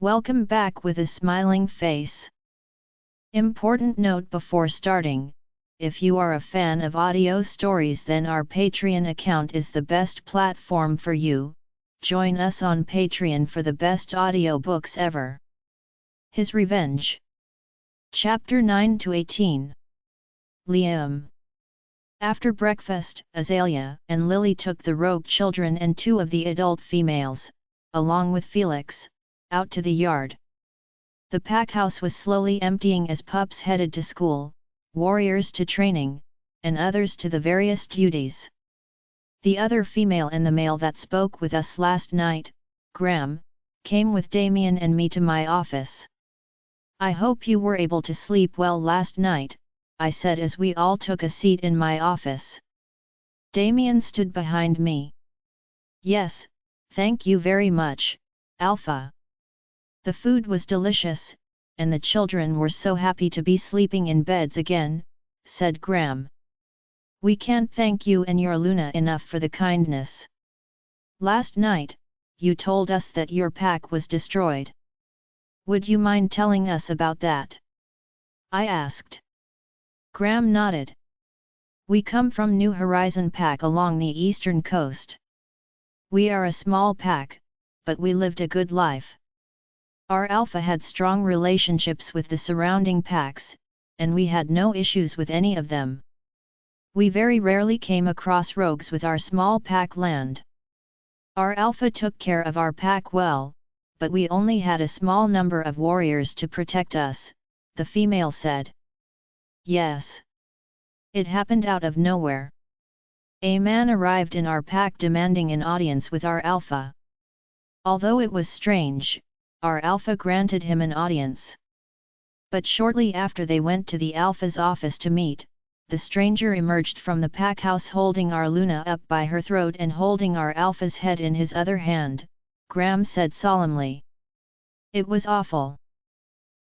Welcome back with a smiling face. Important note before starting, if you are a fan of audio stories, then our Patreon account is the best platform for you. Join us on Patreon for the best audiobooks ever. His Revenge. Chapter 9-18. Liam. After breakfast, Azalea and Lily took the rogue children and two of the adult females, along with Felix, out to the yard. The pack house was slowly emptying as pups headed to school, warriors to training, and others to the various duties. The other female and the male that spoke with us last night, Graham, came with Damien and me to my office. I hope you were able to sleep well last night, I said as we all took a seat in my office. Damien stood behind me. Yes, thank you very much, Alpha. The food was delicious, and the children were so happy to be sleeping in beds again, said Graham. We can't thank you and your Luna enough for the kindness. Last night, you told us that your pack was destroyed. Would you mind telling us about that? I asked. Graham nodded. We come from New Horizon pack along the eastern coast. We are a small pack, but we lived a good life. Our Alpha had strong relationships with the surrounding packs, and we had no issues with any of them. We very rarely came across rogues with our small pack land. Our Alpha took care of our pack well, but we only had a small number of warriors to protect us, the female said. Yes. It happened out of nowhere. A man arrived in our pack demanding an audience with our Alpha. Although it was strange, our Alpha granted him an audience. But shortly after they went to the Alpha's office to meet, the stranger emerged from the pack house holding our Luna up by her throat and holding our Alpha's head in his other hand, Graham said solemnly. It was awful.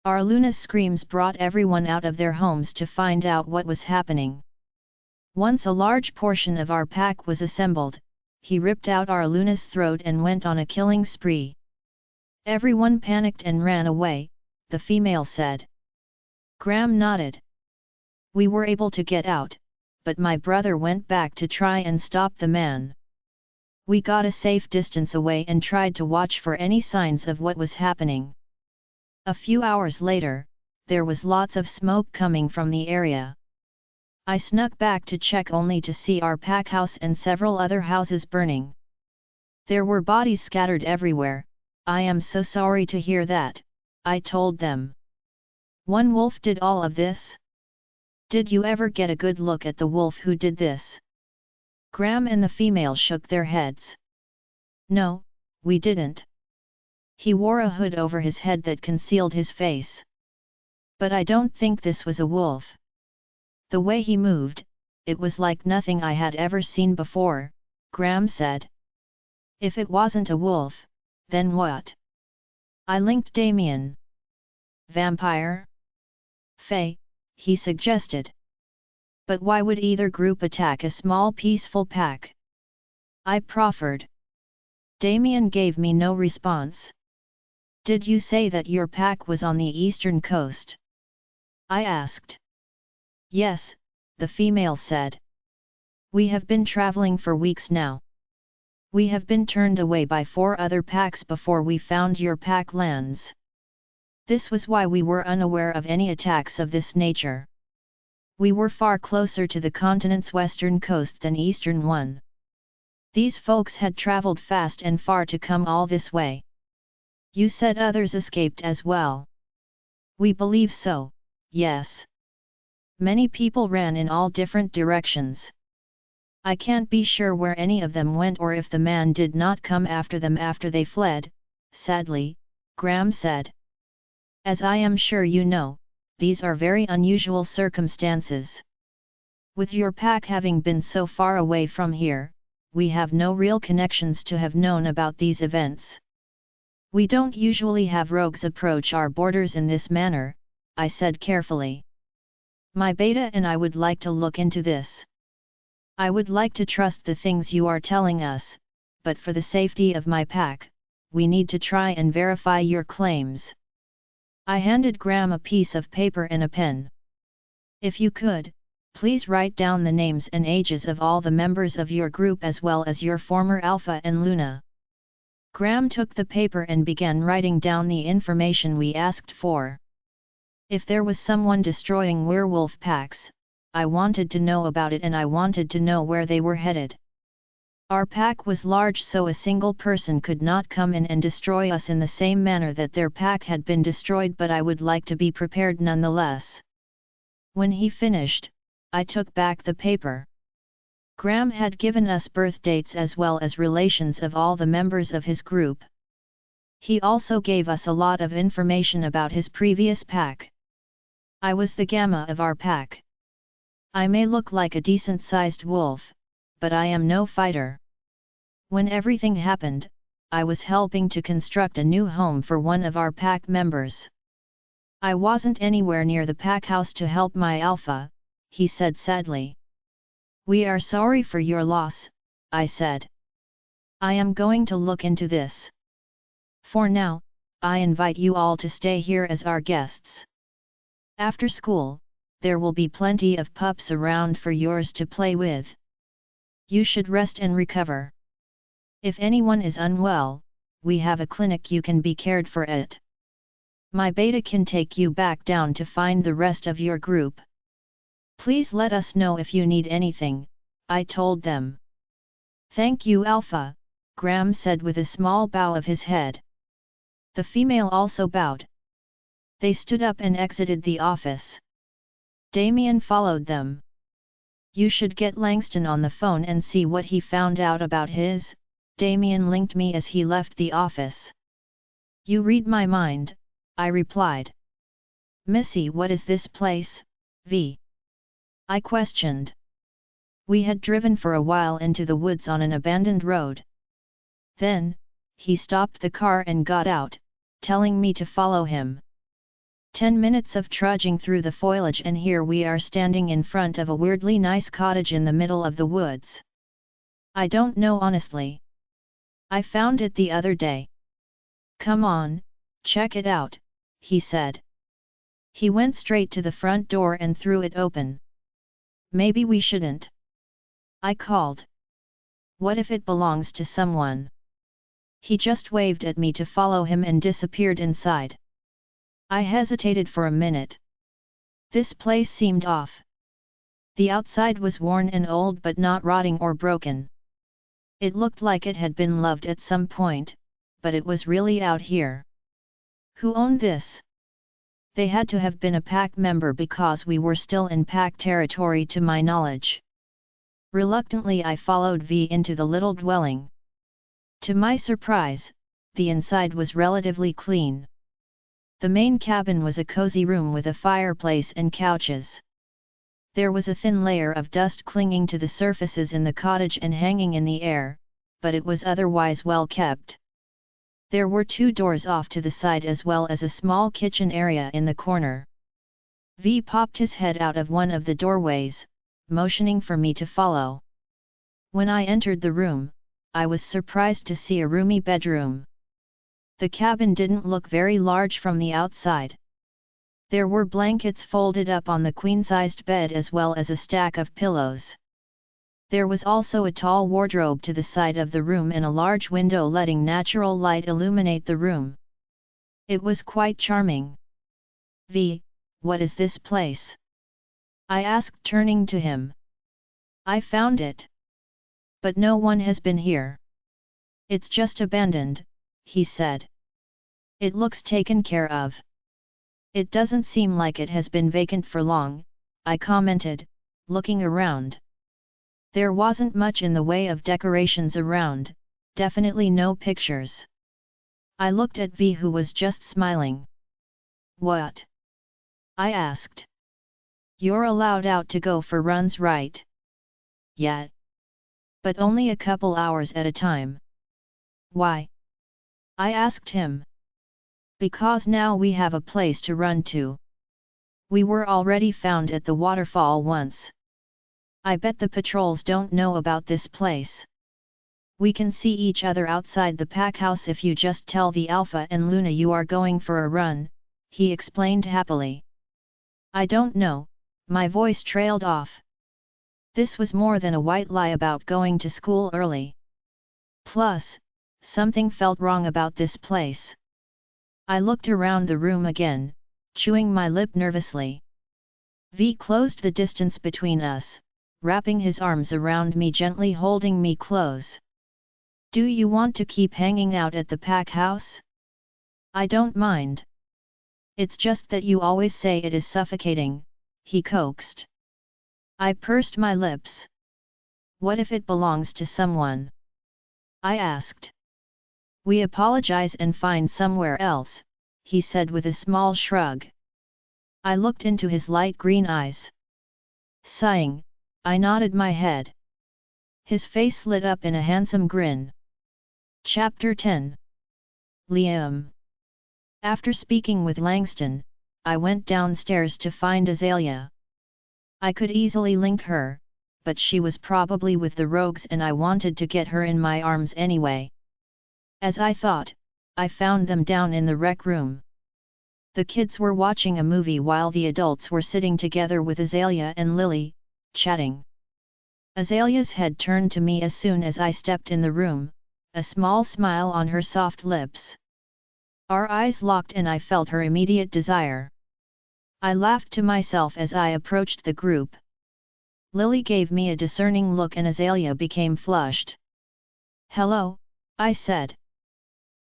Our Luna's screams brought everyone out of their homes to find out what was happening. Once a large portion of our pack was assembled, he ripped out our Luna's throat and went on a killing spree. Everyone panicked and ran away, the female said. Graham nodded. We were able to get out, but my brother went back to try and stop the man. We got a safe distance away and tried to watch for any signs of what was happening. A few hours later, there was lots of smoke coming from the area. I snuck back to check only to see our pack house and several other houses burning. There were bodies scattered everywhere. I am so sorry to hear that, I told them. One wolf did all of this? Did you ever get a good look at the wolf who did this? Graham and the female shook their heads. No, we didn't. He wore a hood over his head that concealed his face. But I don't think this was a wolf. The way he moved, it was like nothing I had ever seen before, Graham said. If it wasn't a wolf, then what? I linked Damien. Vampire? Fae, he suggested. But why would either group attack a small peaceful pack? I proffered. Damien gave me no response. Did you say that your pack was on the eastern coast? I asked. Yes, the female said. We have been traveling for weeks now. We have been turned away by 4 other packs before we found your pack lands. This was why we were unaware of any attacks of this nature. We were far closer to the continent's western coast than eastern one. These folks had traveled fast and far to come all this way. You said others escaped as well. We believe so, yes. Many people ran in all different directions. I can't be sure where any of them went or if the man did not come after them after they fled, sadly, Graham said. As I am sure you know, these are very unusual circumstances. With your pack having been so far away from here, we have no real connections to have known about these events. We don't usually have rogues approach our borders in this manner, I said carefully. My beta and I would like to look into this. I would like to trust the things you are telling us, but for the safety of my pack, we need to try and verify your claims. I handed Graham a piece of paper and a pen. If you could, please write down the names and ages of all the members of your group as well as your former Alpha and Luna. Graham took the paper and began writing down the information we asked for. If there was someone destroying werewolf packs, I wanted to know about it and I wanted to know where they were headed. Our pack was large, so a single person could not come in and destroy us in the same manner that their pack had been destroyed, but I would like to be prepared nonetheless. When he finished, I took back the paper. Graham had given us birth dates as well as relations of all the members of his group. He also gave us a lot of information about his previous pack. I was the Gamma of our pack. I may look like a decent-sized wolf, but I am no fighter. When everything happened, I was helping to construct a new home for one of our pack members. I wasn't anywhere near the pack house to help my Alpha, he said sadly. We are sorry for your loss, I said. I am going to look into this. For now, I invite you all to stay here as our guests. After school, there will be plenty of pups around for yours to play with. You should rest and recover. If anyone is unwell, we have a clinic you can be cared for at. My beta can take you back down to find the rest of your group. Please let us know if you need anything, I told them. Thank you, Alpha, Graham said with a small bow of his head. The female also bowed. They stood up and exited the office. Damien followed them. You should get Langston on the phone and see what he found out about his. Damien linked me as he left the office. You read my mind, I replied. Missy, what is this place, V? I questioned. We had driven for a while into the woods on an abandoned road. Then, he stopped the car and got out, telling me to follow him. 10 minutes of trudging through the foliage and here we are standing in front of a weirdly nice cottage in the middle of the woods. I don't know honestly. I found it the other day. Come on, check it out, he said. He went straight to the front door and threw it open. Maybe we shouldn't. I called. What if it belongs to someone? He just waved at me to follow him and disappeared inside. I hesitated for a minute. This place seemed off. The outside was worn and old but not rotting or broken. It looked like it had been loved at some point, but it was really out here. Who owned this? They had to have been a pack member because we were still in pack territory to my knowledge. Reluctantly I followed V into the little dwelling. To my surprise, the inside was relatively clean. The main cabin was a cozy room with a fireplace and couches. There was a thin layer of dust clinging to the surfaces in the cottage and hanging in the air, but it was otherwise well kept. There were 2 doors off to the side as well as a small kitchen area in the corner. V popped his head out of one of the doorways, motioning for me to follow. When I entered the room, I was surprised to see a roomy bedroom. The cabin didn't look very large from the outside. There were blankets folded up on the queen-sized bed as well as a stack of pillows. There was also a tall wardrobe to the side of the room and a large window letting natural light illuminate the room. It was quite charming. V, what is this place? I asked, turning to him. I found it. But no one has been here. It's just abandoned, he said. It looks taken care of. It doesn't seem like it has been vacant for long, I commented, looking around. There wasn't much in the way of decorations around, definitely no pictures. I looked at V, who was just smiling. What? I asked. You're allowed out to go for runs, right? Yeah. But only a couple hours at a time. Why? I asked him. Because now we have a place to run to. We were already found at the waterfall once. I bet the patrols don't know about this place. We can see each other outside the pack house if you just tell the Alpha and Luna you are going for a run, he explained happily. I don't know, my voice trailed off. This was more than a white lie about going to school early. Plus, something felt wrong about this place. I looked around the room again, chewing my lip nervously. V closed the distance between us, wrapping his arms around me, gently holding me close. Do you want to keep hanging out at the pack house? I don't mind. It's just that you always say it is suffocating, he coaxed. I pursed my lips. What if it belongs to someone? I asked. We apologize and find somewhere else, he said with a small shrug. I looked into his light green eyes. Sighing, I nodded my head. His face lit up in a handsome grin. Chapter 10. Liam. After speaking with Langston, I went downstairs to find Azalea. I could easily link her, but she was probably with the rogues and I wanted to get her in my arms anyway. As I thought, I found them down in the rec room. The kids were watching a movie while the adults were sitting together with Azalea and Lily, chatting. Azalea's head turned to me as soon as I stepped in the room, a small smile on her soft lips. Our eyes locked and I felt her immediate desire. I laughed to myself as I approached the group. Lily gave me a discerning look and Azalea became flushed. Hello, I said.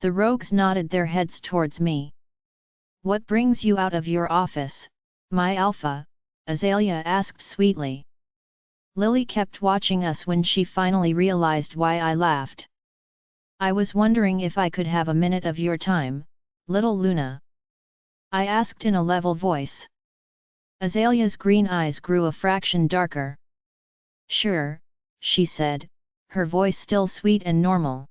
The rogues nodded their heads towards me. What brings you out of your office, my alpha? Azalea asked sweetly. Lily kept watching us when she finally realized why I laughed. I was wondering if I could have a minute of your time, little Luna. I asked in a level voice. Azalea's green eyes grew a fraction darker. Sure, she said, her voice still sweet and normal.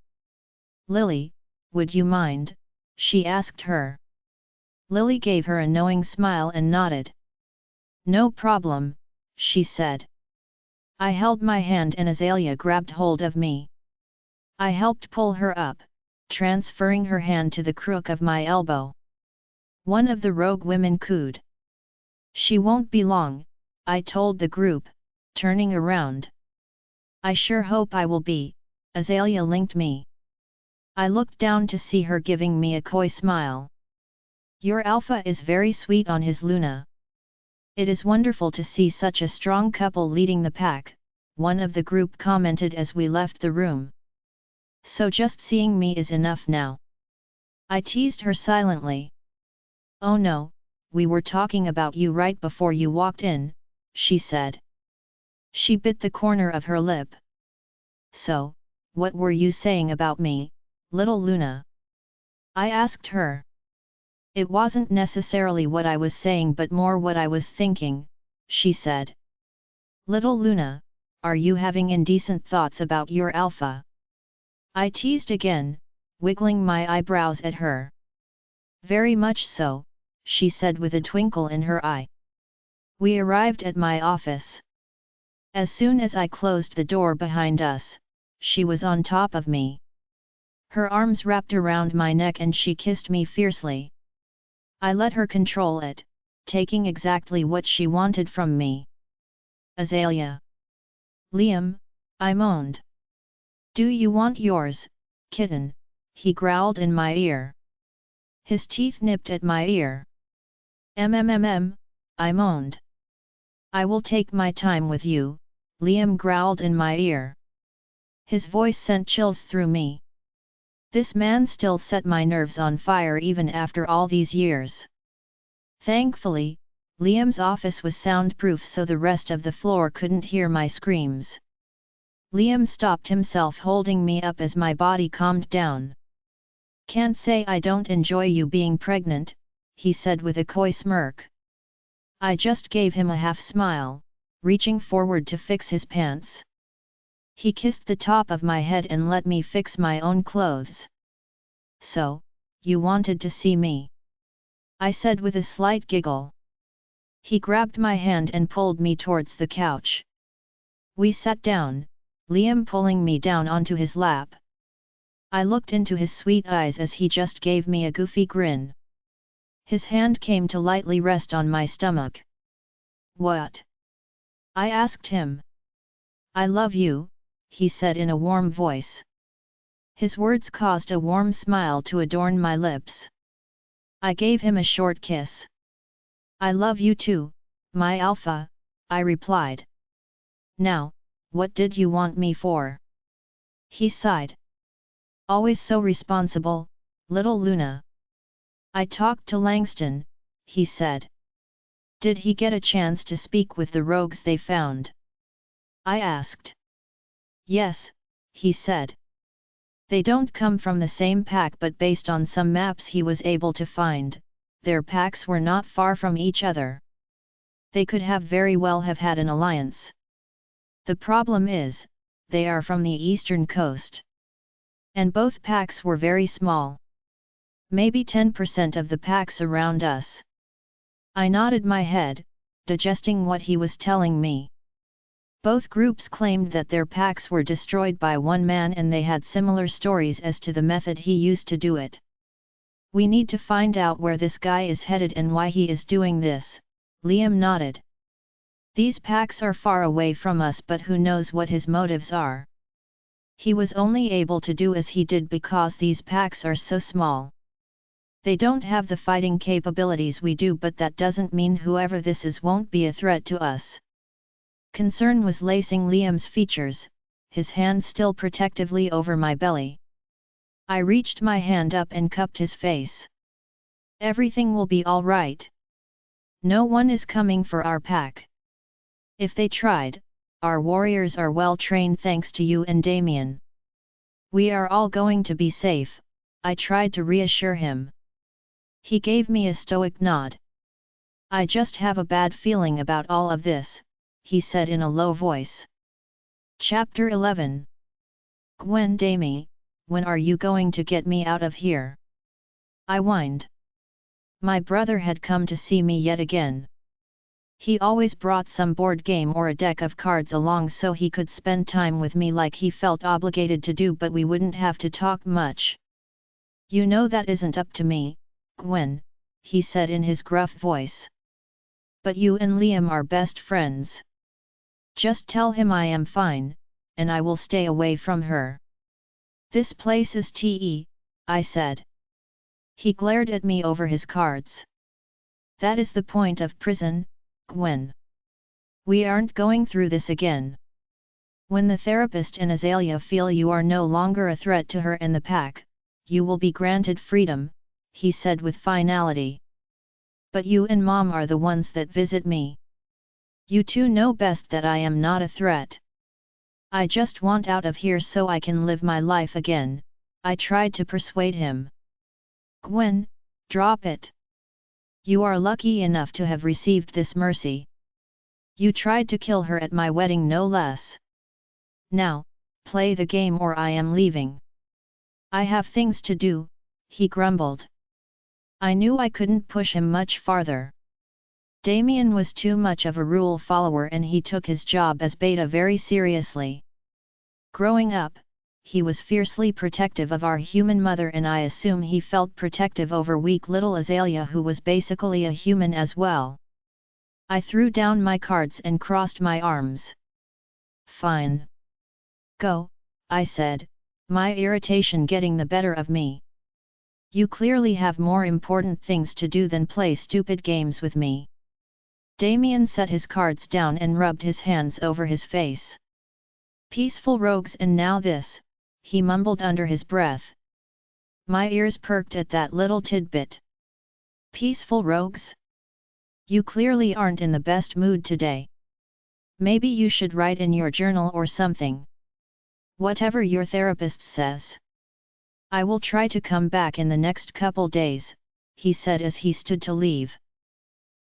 Lily, would you mind? She asked her. Lily gave her a knowing smile and nodded. No problem, she said. I held my hand and Azalea grabbed hold of me. I helped pull her up, transferring her hand to the crook of my elbow. One of the rogue women cooed. She won't be long, I told the group, turning around. I sure hope I will be, Azalea linked me. I looked down to see her giving me a coy smile. Your alpha is very sweet on his Luna. It is wonderful to see such a strong couple leading the pack, one of the group commented as we left the room. So just seeing me is enough now. I teased her silently. Oh no, we were talking about you right before you walked in, she said. She bit the corner of her lip. So, what were you saying about me, little Luna? I asked her. It wasn't necessarily what I was saying but more what I was thinking, she said. Little Luna, are you having indecent thoughts about your alpha? I teased again, wiggling my eyebrows at her. Very much so, she said with a twinkle in her eye. We arrived at my office. As soon as I closed the door behind us, she was on top of me. Her arms wrapped around my neck and she kissed me fiercely. I let her control it, taking exactly what she wanted from me. Azalea. Liam, I moaned. Do you want yours, kitten? He growled in my ear. His teeth nipped at my ear. I moaned. I will take my time with you, Liam growled in my ear. His voice sent chills through me. This man still set my nerves on fire even after all these years. Thankfully, Liam's office was soundproof so the rest of the floor couldn't hear my screams. Liam stopped himself holding me up as my body calmed down. Can't say I don't enjoy you being pregnant, he said with a coy smirk. I just gave him a half smile, reaching forward to fix his pants. He kissed the top of my head and let me fix my own clothes. So, you wanted to see me? I said with a slight giggle. He grabbed my hand and pulled me towards the couch. We sat down, Liam pulling me down onto his lap. I looked into his sweet eyes as he just gave me a goofy grin. His hand came to lightly rest on my stomach. "What?" I asked him. "I love you," he said in a warm voice. His words caused a warm smile to adorn my lips. I gave him a short kiss. "I love you too, my alpha," I replied. "Now, what did you want me for?" He sighed. "Always so responsible, little Luna." "I talked to Langston," he said. "Did he get a chance to speak with the rogues they found?" I asked. "Yes," he said. "They don't come from the same pack, but based on some maps he was able to find, their packs were not far from each other. They could have very well have had an alliance. The problem is, they are from the eastern coast. And both packs were very small. Maybe 10% of the packs around us." I nodded my head, digesting what he was telling me. Both groups claimed that their packs were destroyed by one man and they had similar stories as to the method he used to do it. "We need to find out where this guy is headed and why he is doing this," Liam nodded. "These packs are far away from us, but who knows what his motives are. He was only able to do as he did because these packs are so small. They don't have the fighting capabilities we do, but that doesn't mean whoever this is won't be a threat to us." Concern was lacing Liam's features, his hand still protectively over my belly. I reached my hand up and cupped his face. "Everything will be all right. No one is coming for our pack. If they tried, our warriors are well trained thanks to you and Damien. We are all going to be safe," I tried to reassure him. He gave me a stoic nod. "I just have a bad feeling about all of this," he said in a low voice. Chapter 11. "Gwen Damie, when are you going to get me out of here?" I whined. My brother had come to see me yet again. He always brought some board game or a deck of cards along so he could spend time with me like he felt obligated to do, but we wouldn't have to talk much. "You know that isn't up to me, Gwen," he said in his gruff voice. "But you and Liam are best friends. Just tell him I am fine, and I will stay away from her." "This place is te," I said. He glared at me over his cards. "That is the point of prison, Gwen. We aren't going through this again. When the therapist and Azalea feel you are no longer a threat to her and the pack, you will be granted freedom," he said with finality. "But you and Mom are the ones that visit me. You two know best that I am not a threat. I just want out of here so I can live my life again," I tried to persuade him. "Gwen, drop it. You are lucky enough to have received this mercy. You tried to kill her at my wedding no less. Now, play the game or I am leaving." "I have things to do," he grumbled. I knew I couldn't push him much farther. Damien was too much of a rule follower and he took his job as beta very seriously. Growing up, he was fiercely protective of our human mother, and I assume he felt protective over weak little Azalea, who was basically a human as well. I threw down my cards and crossed my arms. "Fine. Go," I said, my irritation getting the better of me. "You clearly have more important things to do than play stupid games with me." Damien set his cards down and rubbed his hands over his face. "Peaceful rogues and now this," he mumbled under his breath. My ears perked at that little tidbit. "Peaceful rogues? You clearly aren't in the best mood today. Maybe you should write in your journal or something. Whatever your therapist says. I will try to come back in the next couple days," he said as he stood to leave.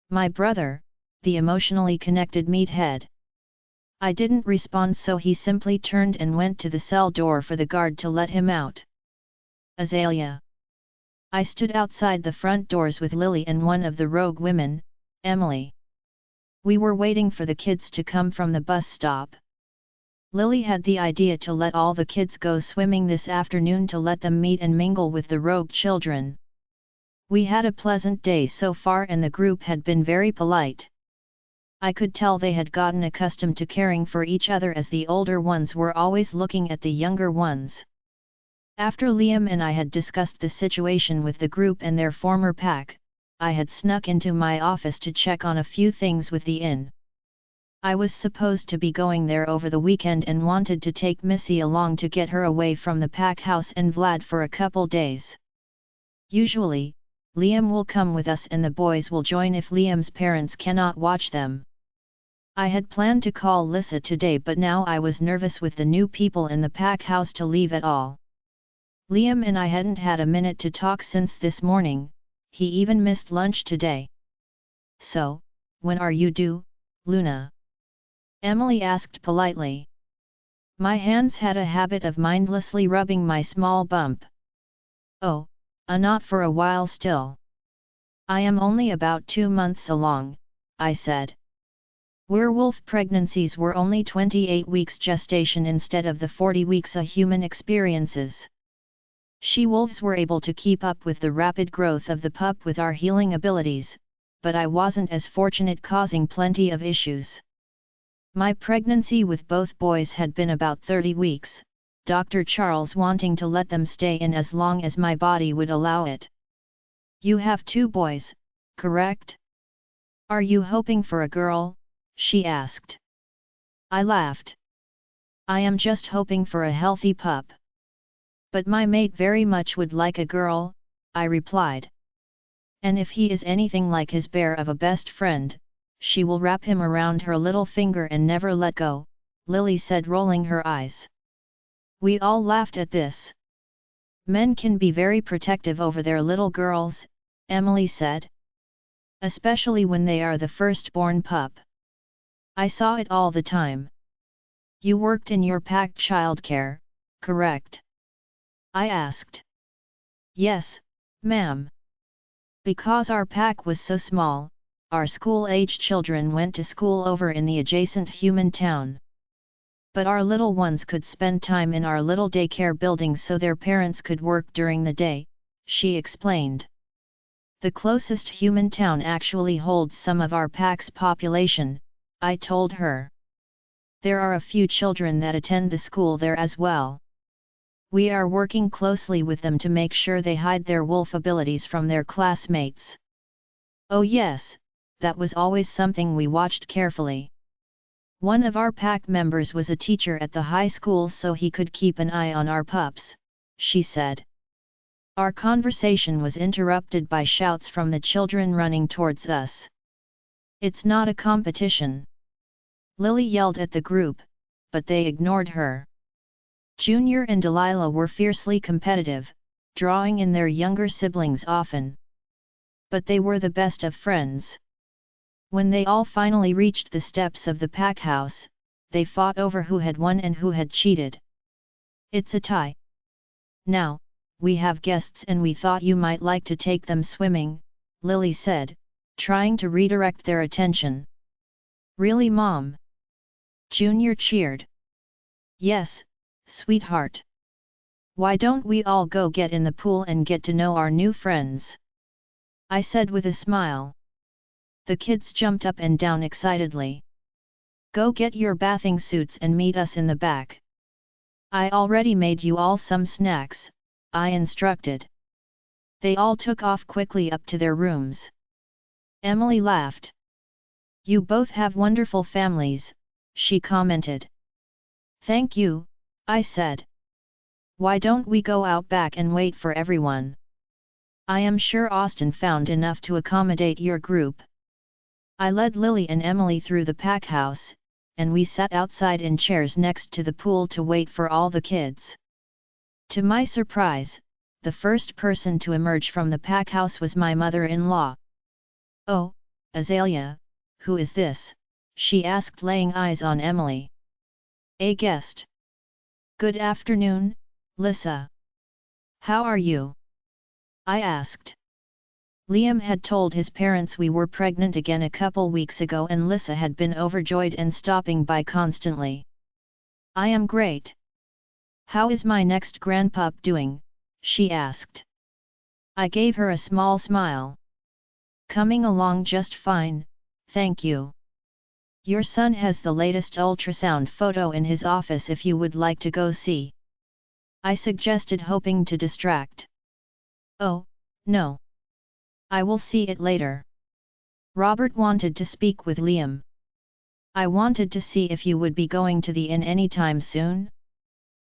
My brother, the emotionally connected meathead. I didn't respond, so he simply turned and went to the cell door for the guard to let him out. "Azalea." I stood outside the front doors with Lily and one of the rogue women, Emily. We were waiting for the kids to come from the bus stop. Lily had the idea to let all the kids go swimming this afternoon to let them meet and mingle with the rogue children. We had a pleasant day so far and the group had been very polite. I could tell they had gotten accustomed to caring for each other as the older ones were always looking at the younger ones. After Liam and I had discussed the situation with the group and their former pack, I had snuck into my office to check on a few things with the inn. I was supposed to be going there over the weekend and wanted to take Missy along to get her away from the pack house and Vlad for a couple days. Usually, Liam will come with us and the boys will join if Liam's parents cannot watch them. I had planned to call Lissa today, but now I was nervous with the new people in the pack house to leave at all. Liam and I hadn't had a minute to talk since this morning, he even missed lunch today. "So, when are you due, Luna?" Emily asked politely. My hands had a habit of mindlessly rubbing my small bump. "Oh, not for a while still. I am only about 2 months along," I said. Werewolf pregnancies were only 28 weeks gestation instead of the 40 weeks a human experiences. She-wolves were able to keep up with the rapid growth of the pup with our healing abilities, but I wasn't as fortunate, causing plenty of issues. My pregnancy with both boys had been about 30 weeks, Dr. Charles wanting to let them stay in as long as my body would allow it. "You have 2 boys, correct? Are you hoping for a girl?" she asked. I laughed. "I am just hoping for a healthy pup. But my mate very much would like a girl," I replied. "And if he is anything like his bear of a best friend, she will wrap him around her little finger and never let go," Lily said, rolling her eyes. We all laughed at this. "Men can be very protective over their little girls," Emily said. "Especially when they are the firstborn pup. I saw it all the time." "You worked in your pack childcare, correct?" I asked. "Yes, ma'am. Because our pack was so small, our school-age children went to school over in the adjacent human town. But our little ones could spend time in our little daycare building so their parents could work during the day," she explained. "The closest human town actually holds some of our pack's population," I told her. "There are a few children that attend the school there as well. We are working closely with them to make sure they hide their wolf abilities from their classmates." "Oh yes, that was always something we watched carefully. One of our pack members was a teacher at the high school so he could keep an eye on our pups," she said. Our conversation was interrupted by shouts from the children running towards us. "It's not a competition," Lily yelled at the group, but they ignored her. Junior and Delilah were fiercely competitive, drawing in their younger siblings often. But they were the best of friends. When they all finally reached the steps of the pack house, they fought over who had won and who had cheated. "It's a tie. Now, we have guests and we thought you might like to take them swimming," Lily said, trying to redirect their attention. "Really, Mom?" Junior cheered. "Yes, sweetheart. Why don't we all go get in the pool and get to know our new friends?" I said with a smile. The kids jumped up and down excitedly. "Go get your bathing suits and meet us in the back. I already made you all some snacks," I instructed. They all took off quickly up to their rooms. Emily laughed. "You both have wonderful families," she commented. "Thank you," I said. "Why don't we go out back and wait for everyone? I am sure Austin found enough to accommodate your group." I led Lily and Emily through the pack house, and we sat outside in chairs next to the pool to wait for all the kids. To my surprise, the first person to emerge from the pack house was my mother-in-law. "Oh, Azalea, who is this?" she asked, laying eyes on Emily. "A guest." "Good afternoon, Lissa. How are you?" I asked. Liam had told his parents we were pregnant again a couple weeks ago and Lissa had been overjoyed and stopping by constantly. I am great. How is my next grandpup doing? She asked. I gave her a small smile. Coming along just fine, thank you. Your son has the latest ultrasound photo in his office if you would like to go see. I suggested, hoping to distract. Oh, no. I will see it later. Robert wanted to speak with Liam. I wanted to see if you would be going to the inn anytime soon.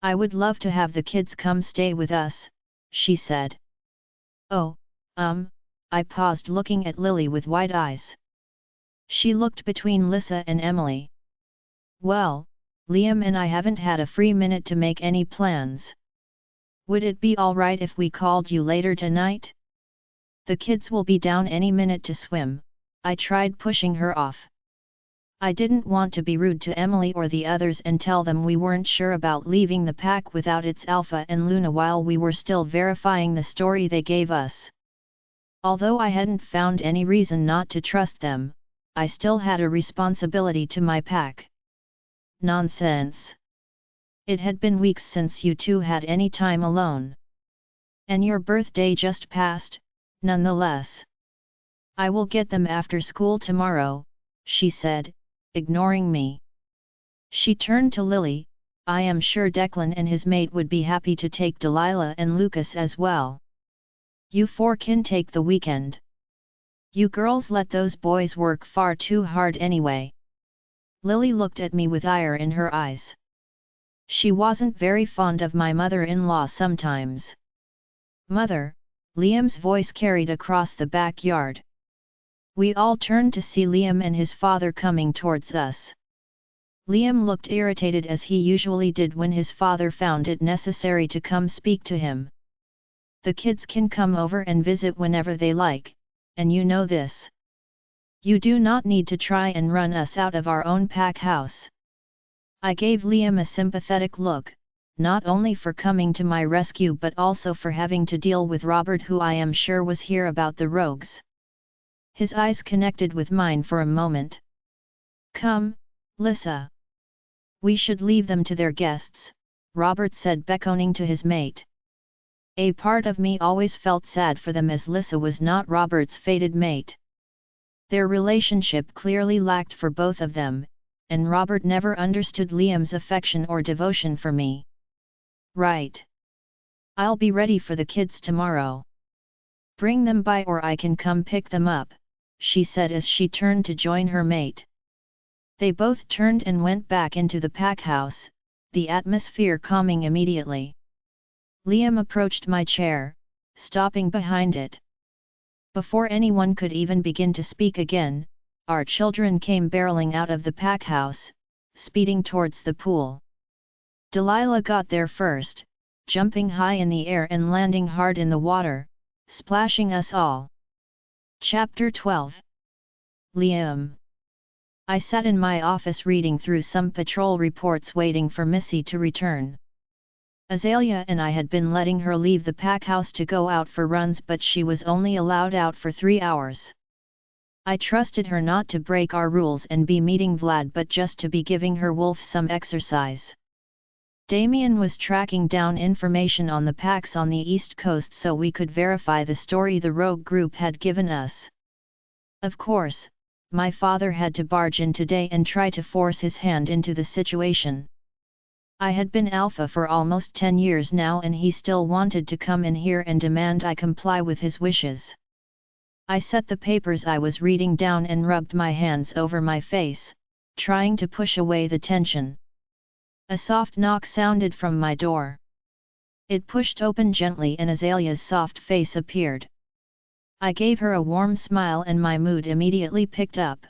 I would love to have the kids come stay with us, she said. Oh, I paused, looking at Lily with wide eyes. She looked between Lissa and Emily. Well, Liam and I haven't had a free minute to make any plans. Would it be alright if we called you later tonight? The kids will be down any minute to swim. I tried pushing her off. I didn't want to be rude to Emily or the others and tell them we weren't sure about leaving the pack without its Alpha and Luna while we were still verifying the story they gave us. Although I hadn't found any reason not to trust them, I still had a responsibility to my pack. Nonsense. It had been weeks since you two had any time alone. And your birthday just passed, nonetheless. I will get them after school tomorrow, she said, ignoring me. She turned to Lily. I am sure Declan and his mate would be happy to take Delilah and Lucas as well. You four can take the weekend. You girls let those boys work far too hard anyway. Lily looked at me with ire in her eyes. She wasn't very fond of my mother-in-law sometimes. Mother, Liam's voice carried across the backyard. We all turned to see Liam and his father coming towards us. Liam looked irritated, as he usually did when his father found it necessary to come speak to him. The kids can come over and visit whenever they like, and you know this. You do not need to try and run us out of our own pack house. I gave Liam a sympathetic look, not only for coming to my rescue but also for having to deal with Robert, who I am sure was here about the rogues. His eyes connected with mine for a moment. Come, Lissa. We should leave them to their guests, Robert said, beckoning to his mate. A part of me always felt sad for them, as Lissa was not Robert's fated mate. Their relationship clearly lacked for both of them, and Robert never understood Liam's affection or devotion for me. Right. I'll be ready for the kids tomorrow. Bring them by or I can come pick them up, she said as she turned to join her mate. They both turned and went back into the pack house, the atmosphere calming immediately. Liam approached my chair, stopping behind it. Before anyone could even begin to speak again, our children came barreling out of the pack house, speeding towards the pool. Delilah got there first, jumping high in the air and landing hard in the water, splashing us all. Chapter 12. Liam. I sat in my office reading through some patrol reports, waiting for Missy to return. Azalea and I had been letting her leave the pack house to go out for runs, but she was only allowed out for 3 hours. I trusted her not to break our rules and be meeting Vlad, but just to be giving her wolf some exercise. Damien was tracking down information on the packs on the East Coast so we could verify the story the rogue group had given us. Of course, my father had to barge in today and try to force his hand into the situation. I had been alpha for almost 10 years now, and he still wanted to come in here and demand I comply with his wishes. I set the papers I was reading down and rubbed my hands over my face, trying to push away the tension. A soft knock sounded from my door. It pushed open gently and Azalea's soft face appeared. I gave her a warm smile and my mood immediately picked up.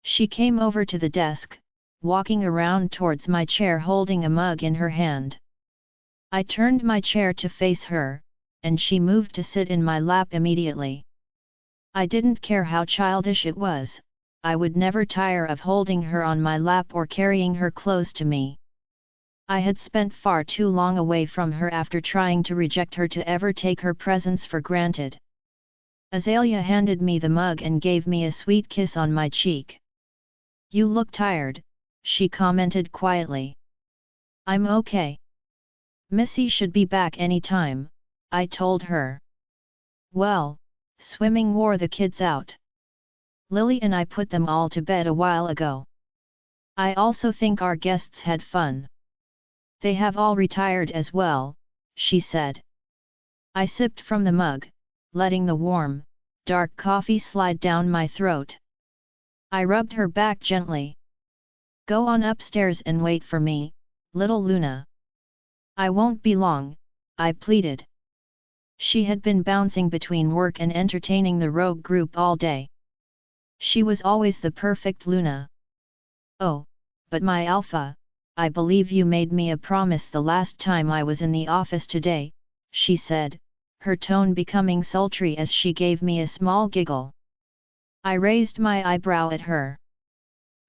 She came over to the desk, walking around towards my chair holding a mug in her hand. I turned my chair to face her, and she moved to sit in my lap immediately. I didn't care how childish it was, I would never tire of holding her on my lap or carrying her close to me. I had spent far too long away from her after trying to reject her to ever take her presence for granted. Azalea handed me the mug and gave me a sweet kiss on my cheek. You look tired, she commented quietly. I'm okay. Missy should be back any time, I told her. Well, swimming wore the kids out. Lily and I put them all to bed a while ago. I also think our guests had fun. They have all retired as well, she said. I sipped from the mug, letting the warm, dark coffee slide down my throat. I rubbed her back gently. Go on upstairs and wait for me, little Luna. I won't be long, I pleaded. She had been bouncing between work and entertaining the rogue group all day. She was always the perfect Luna. Oh, but my Alpha, I believe you made me a promise the last time I was in the office today, she said, her tone becoming sultry as she gave me a small giggle. I raised my eyebrow at her.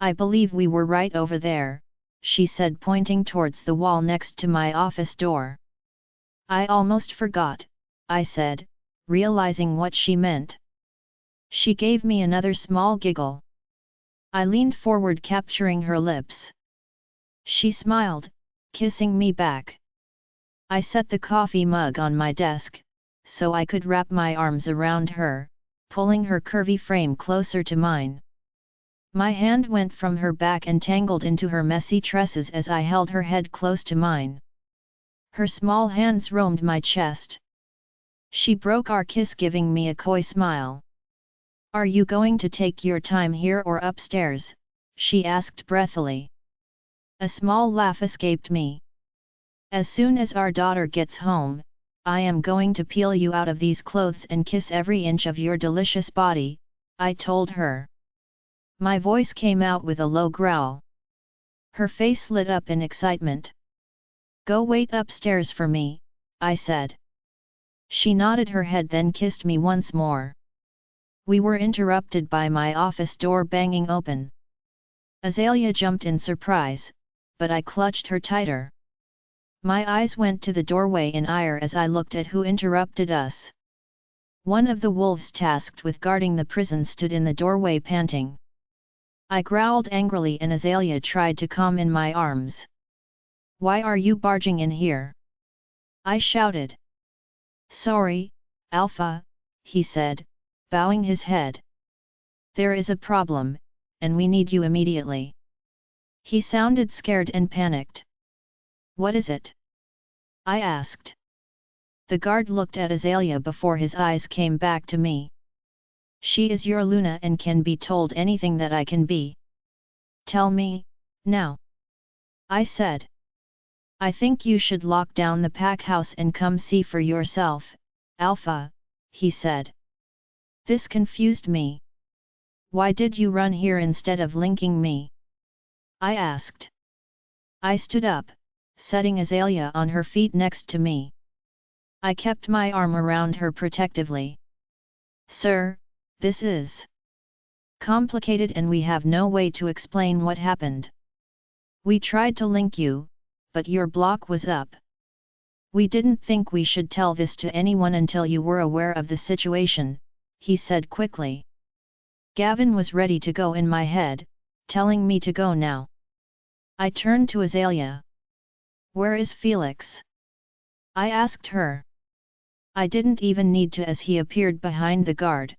I believe we were right over there, she said, pointing towards the wall next to my office door. I almost forgot, I said, realizing what she meant. She gave me another small giggle. I leaned forward, capturing her lips. She smiled, kissing me back. I set the coffee mug on my desk, so I could wrap my arms around her, pulling her curvy frame closer to mine. My hand went from her back and tangled into her messy tresses as I held her head close to mine. Her small hands roamed my chest. She broke our kiss, giving me a coy smile. Are you going to take your time here or upstairs? She asked breathily. A small laugh escaped me. As soon as our daughter gets home, I am going to peel you out of these clothes and kiss every inch of your delicious body, I told her. My voice came out with a low growl. Her face lit up in excitement. Go wait upstairs for me, I said. She nodded her head, then kissed me once more. We were interrupted by my office door banging open. Azalea jumped in surprise, but I clutched her tighter. My eyes went to the doorway in ire as I looked at who interrupted us. One of the wolves tasked with guarding the prison stood in the doorway, panting. I growled angrily and Azalea tried to come in my arms. Why are you barging in here? I shouted. Sorry, Alpha, he said, bowing his head. There is a problem, and we need you immediately. He sounded scared and panicked. What is it? I asked. The guard looked at Azalea before his eyes came back to me. She is your Luna and can be told anything that I can be. Tell me, now. I said. I think you should lock down the pack house and come see for yourself, Alpha, he said. This confused me. Why did you run here instead of linking me? I asked. I stood up, setting Azalea on her feet next to me. I kept my arm around her protectively. Sir, this is complicated and we have no way to explain what happened. We tried to link you, but your block was up. We didn't think we should tell this to anyone until you were aware of the situation, he said quickly. Gavin was ready to go in my head, telling me to go now. I turned to Azalea. Where is Felix? I asked her. I didn't even need to as he appeared behind the guard.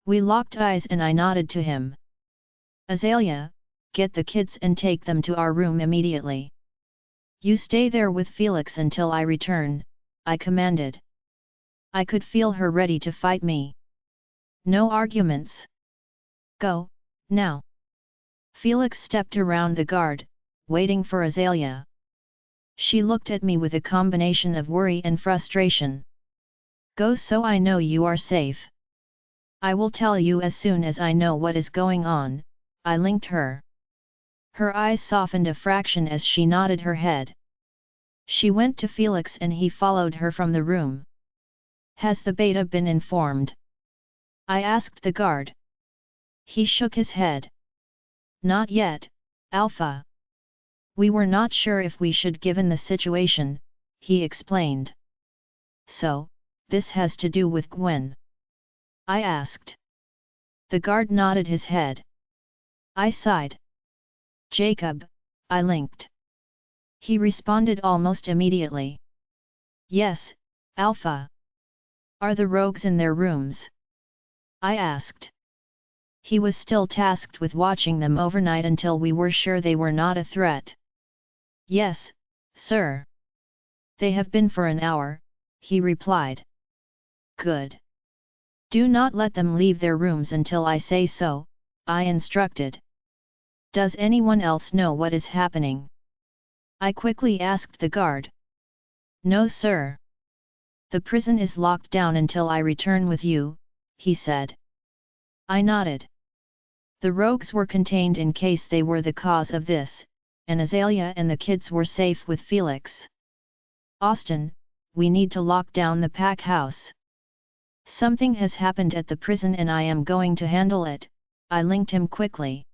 We locked eyes and I nodded to him. Azalea, get the kids and take them to our room immediately. You stay there with Felix until I return, I commanded. I could feel her ready to fight me. No arguments. Go, now. Felix stepped around the guard, waiting for Azalea. She looked at me with a combination of worry and frustration. Go so I know you are safe. I will tell you as soon as I know what is going on, I linked her. Her eyes softened a fraction as she nodded her head. She went to Felix and he followed her from the room. Has the beta been informed? I asked the guard. He shook his head. Not yet, Alpha. We were not sure if we should given the situation, he explained. So, this has to do with Gwen? I asked. The guard nodded his head. I sighed. Jacob, I linked. He responded almost immediately. Yes, Alpha. Are the rogues in their rooms? I asked. He was still tasked with watching them overnight until we were sure they were not a threat. Yes, sir. They have been for an hour, he replied. Good. Do not let them leave their rooms until I say so, I instructed. Does anyone else know what is happening? I quickly asked the guard. No, sir. The prison is locked down until I return with you, he said. I nodded. The rogues were contained in case they were the cause of this, and Azalea and the kids were safe with Felix. Austin, we need to lock down the pack house. Something has happened at the prison and I am going to handle it, I linked him quickly.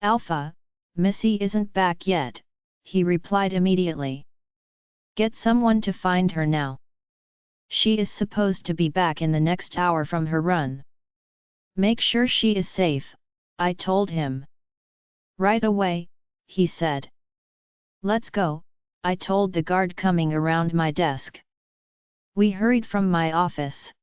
Alpha, Missy isn't back yet, he replied immediately. Get someone to find her now. She is supposed to be back in the next hour from her run. Make sure she is safe, I told him. Right away, he said. Let's go, I told the guard coming around my desk. We hurried from my office.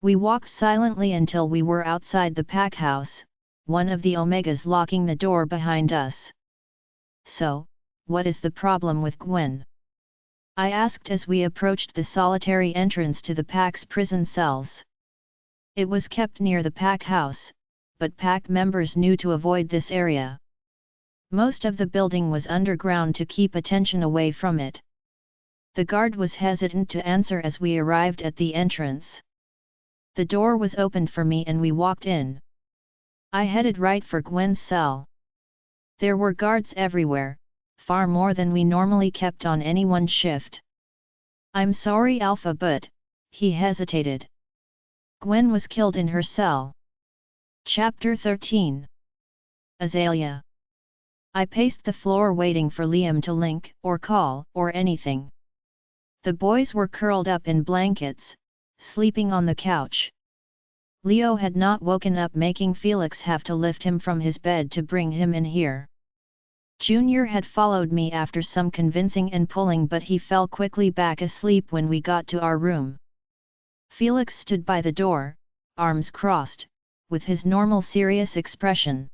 We walked silently until we were outside the pack house, one of the Omegas locking the door behind us. So, what is the problem with Gwen? I asked as we approached the solitary entrance to the pack's prison cells. It was kept near the pack house, but pack members knew to avoid this area. Most of the building was underground to keep attention away from it. The guard was hesitant to answer as we arrived at the entrance. The door was opened for me and we walked in. I headed right for Gwen's cell. There were guards everywhere, far more than we normally kept on any one shift. I'm sorry, Alpha, but, he hesitated. Gwen was killed in her cell. Chapter 13. Azalea. I paced the floor waiting for Liam to link, or call, or anything. The boys were curled up in blankets, sleeping on the couch. Leo had not woken up, making Felix have to lift him from his bed to bring him in here. Junior had followed me after some convincing and pulling, but he fell quickly back asleep when we got to our room. Felix stood by the door, arms crossed, with his normal serious expression.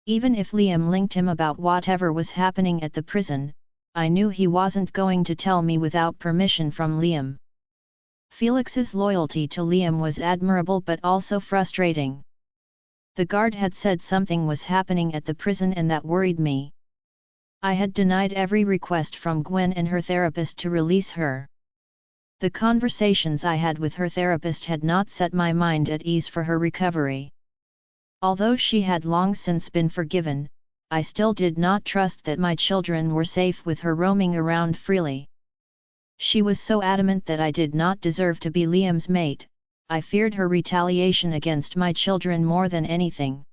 Even if Liam linked him about whatever was happening at the prison, I knew he wasn't going to tell me without permission from Liam. Felix's loyalty to Liam was admirable but also frustrating. The guard had said something was happening at the prison and that worried me. I had denied every request from Gwen and her therapist to release her. The conversations I had with her therapist had not set my mind at ease for her recovery. Although she had long since been forgiven, I still did not trust that my children were safe with her roaming around freely. She was so adamant that I did not deserve to be Liam's mate. I feared her retaliation against my children more than anything.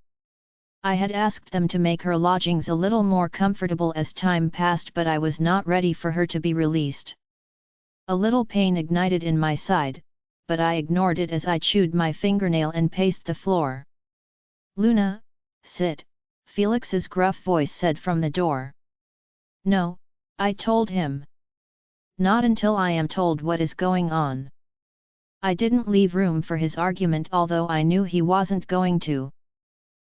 I had asked them to make her lodgings a little more comfortable as time passed, but I was not ready for her to be released. A little pain ignited in my side, but I ignored it as I chewed my fingernail and paced the floor. Luna, sit, Felix's gruff voice said from the door. No, I told him. Not until I am told what is going on. I didn't leave room for his argument, although I knew he wasn't going to.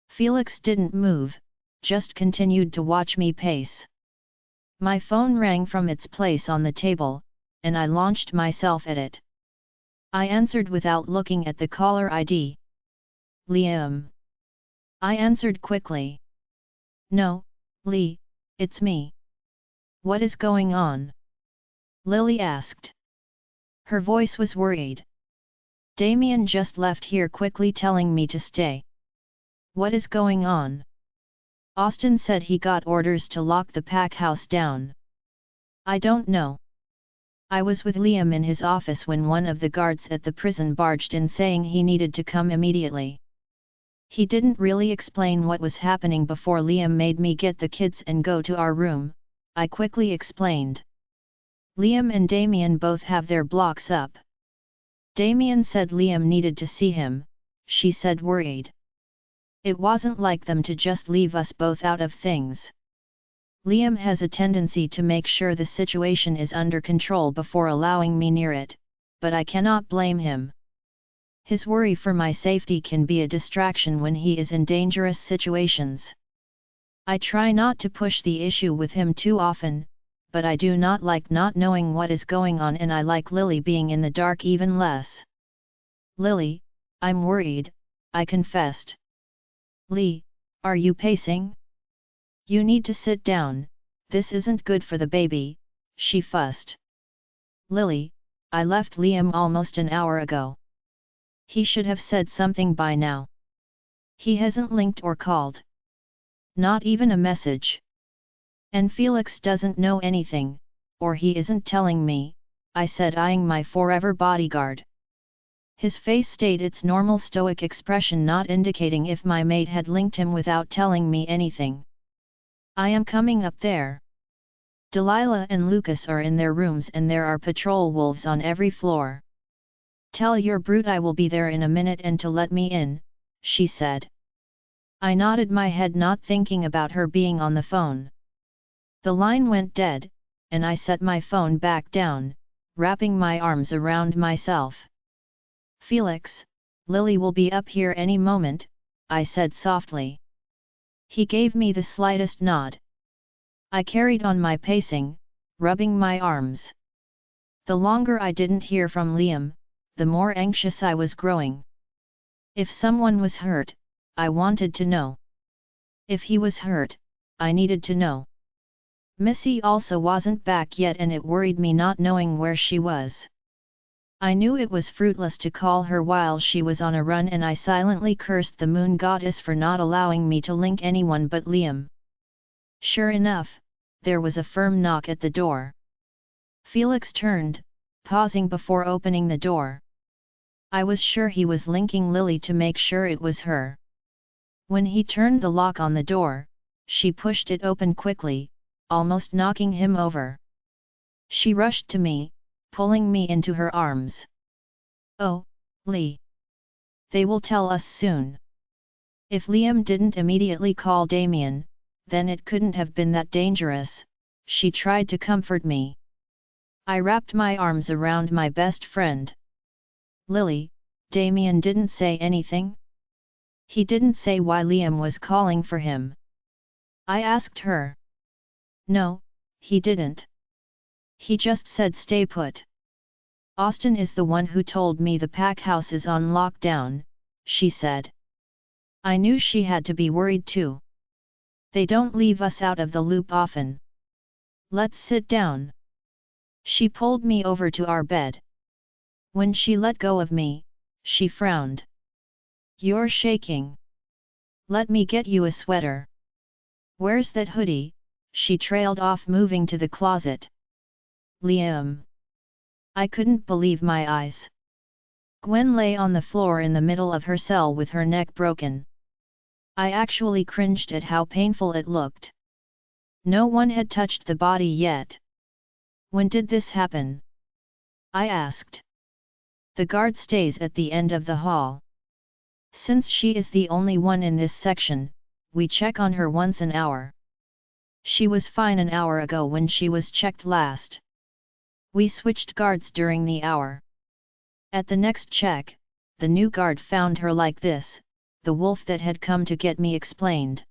Felix didn't move, just continued to watch me pace. My phone rang from its place on the table, and I launched myself at it. I answered without looking at the caller ID. Liam. I answered quickly. No, Lee, it's me. What is going on? Lily asked. Her voice was worried. Damien just left here quickly, telling me to stay. What is going on? Austin said he got orders to lock the pack house down. I don't know. I was with Liam in his office when one of the guards at the prison barged in saying he needed to come immediately. He didn't really explain what was happening before Liam made me get the kids and go to our room, I quickly explained. Liam and Damien both have their blocks up. Damien said Liam needed to see him, she said, worried. It wasn't like them to just leave us both out of things. Liam has a tendency to make sure the situation is under control before allowing me near it, but I cannot blame him. His worry for my safety can be a distraction when he is in dangerous situations. I try not to push the issue with him too often, but I do not like not knowing what is going on, and I like Lily being in the dark even less. Lily, I'm worried, I confessed. Lee, are you pacing? You need to sit down, this isn't good for the baby, she fussed. Lily, I left Liam almost an hour ago. He should have said something by now. He hasn't linked or called. Not even a message. And Felix doesn't know anything, or he isn't telling me, I said, eyeing my forever bodyguard. His face stayed its normal stoic expression, not indicating if my mate had linked him without telling me anything. I am coming up there. Delilah and Lucas are in their rooms and there are patrol wolves on every floor. Tell your brute I will be there in a minute and to let me in, she said. I nodded my head, not thinking about her being on the phone. The line went dead, and I set my phone back down, wrapping my arms around myself. Felix, Lily will be up here any moment, I said softly. He gave me the slightest nod. I carried on my pacing, rubbing my arms. The longer I didn't hear from Liam, the more anxious I was growing. If someone was hurt, I wanted to know. If he was hurt, I needed to know. Missy also wasn't back yet, and it worried me not knowing where she was. I knew it was fruitless to call her while she was on a run, and I silently cursed the moon goddess for not allowing me to link anyone but Liam. Sure enough, there was a firm knock at the door. Felix turned, pausing before opening the door. I was sure he was linking Lily to make sure it was her. When he turned the lock on the door, she pushed it open quickly, almost knocking him over. She rushed to me, pulling me into her arms. Oh, Lee! They will tell us soon. If Liam didn't immediately call Damien, then it couldn't have been that dangerous, she tried to comfort me. I wrapped my arms around my best friend. Lily, Damien didn't say anything? He didn't say why Liam was calling for him? I asked her. No, he didn't. He just said stay put. Austin is the one who told me the pack house is on lockdown, she said. I knew she had to be worried too. They don't leave us out of the loop often. Let's sit down. She pulled me over to our bed. When she let go of me, she frowned. You're shaking. Let me get you a sweater. Where's that hoodie? She trailed off, moving to the closet. Liam. I couldn't believe my eyes. Gwen lay on the floor in the middle of her cell with her neck broken. I actually cringed at how painful it looked. No one had touched the body yet. When did this happen? I asked. The guard stays at the end of the hall. Since she is the only one in this section, we check on her once an hour. She was fine an hour ago when she was checked last. We switched guards during the hour. At the next check, the new guard found her like this, the wolf that had come to get me explained.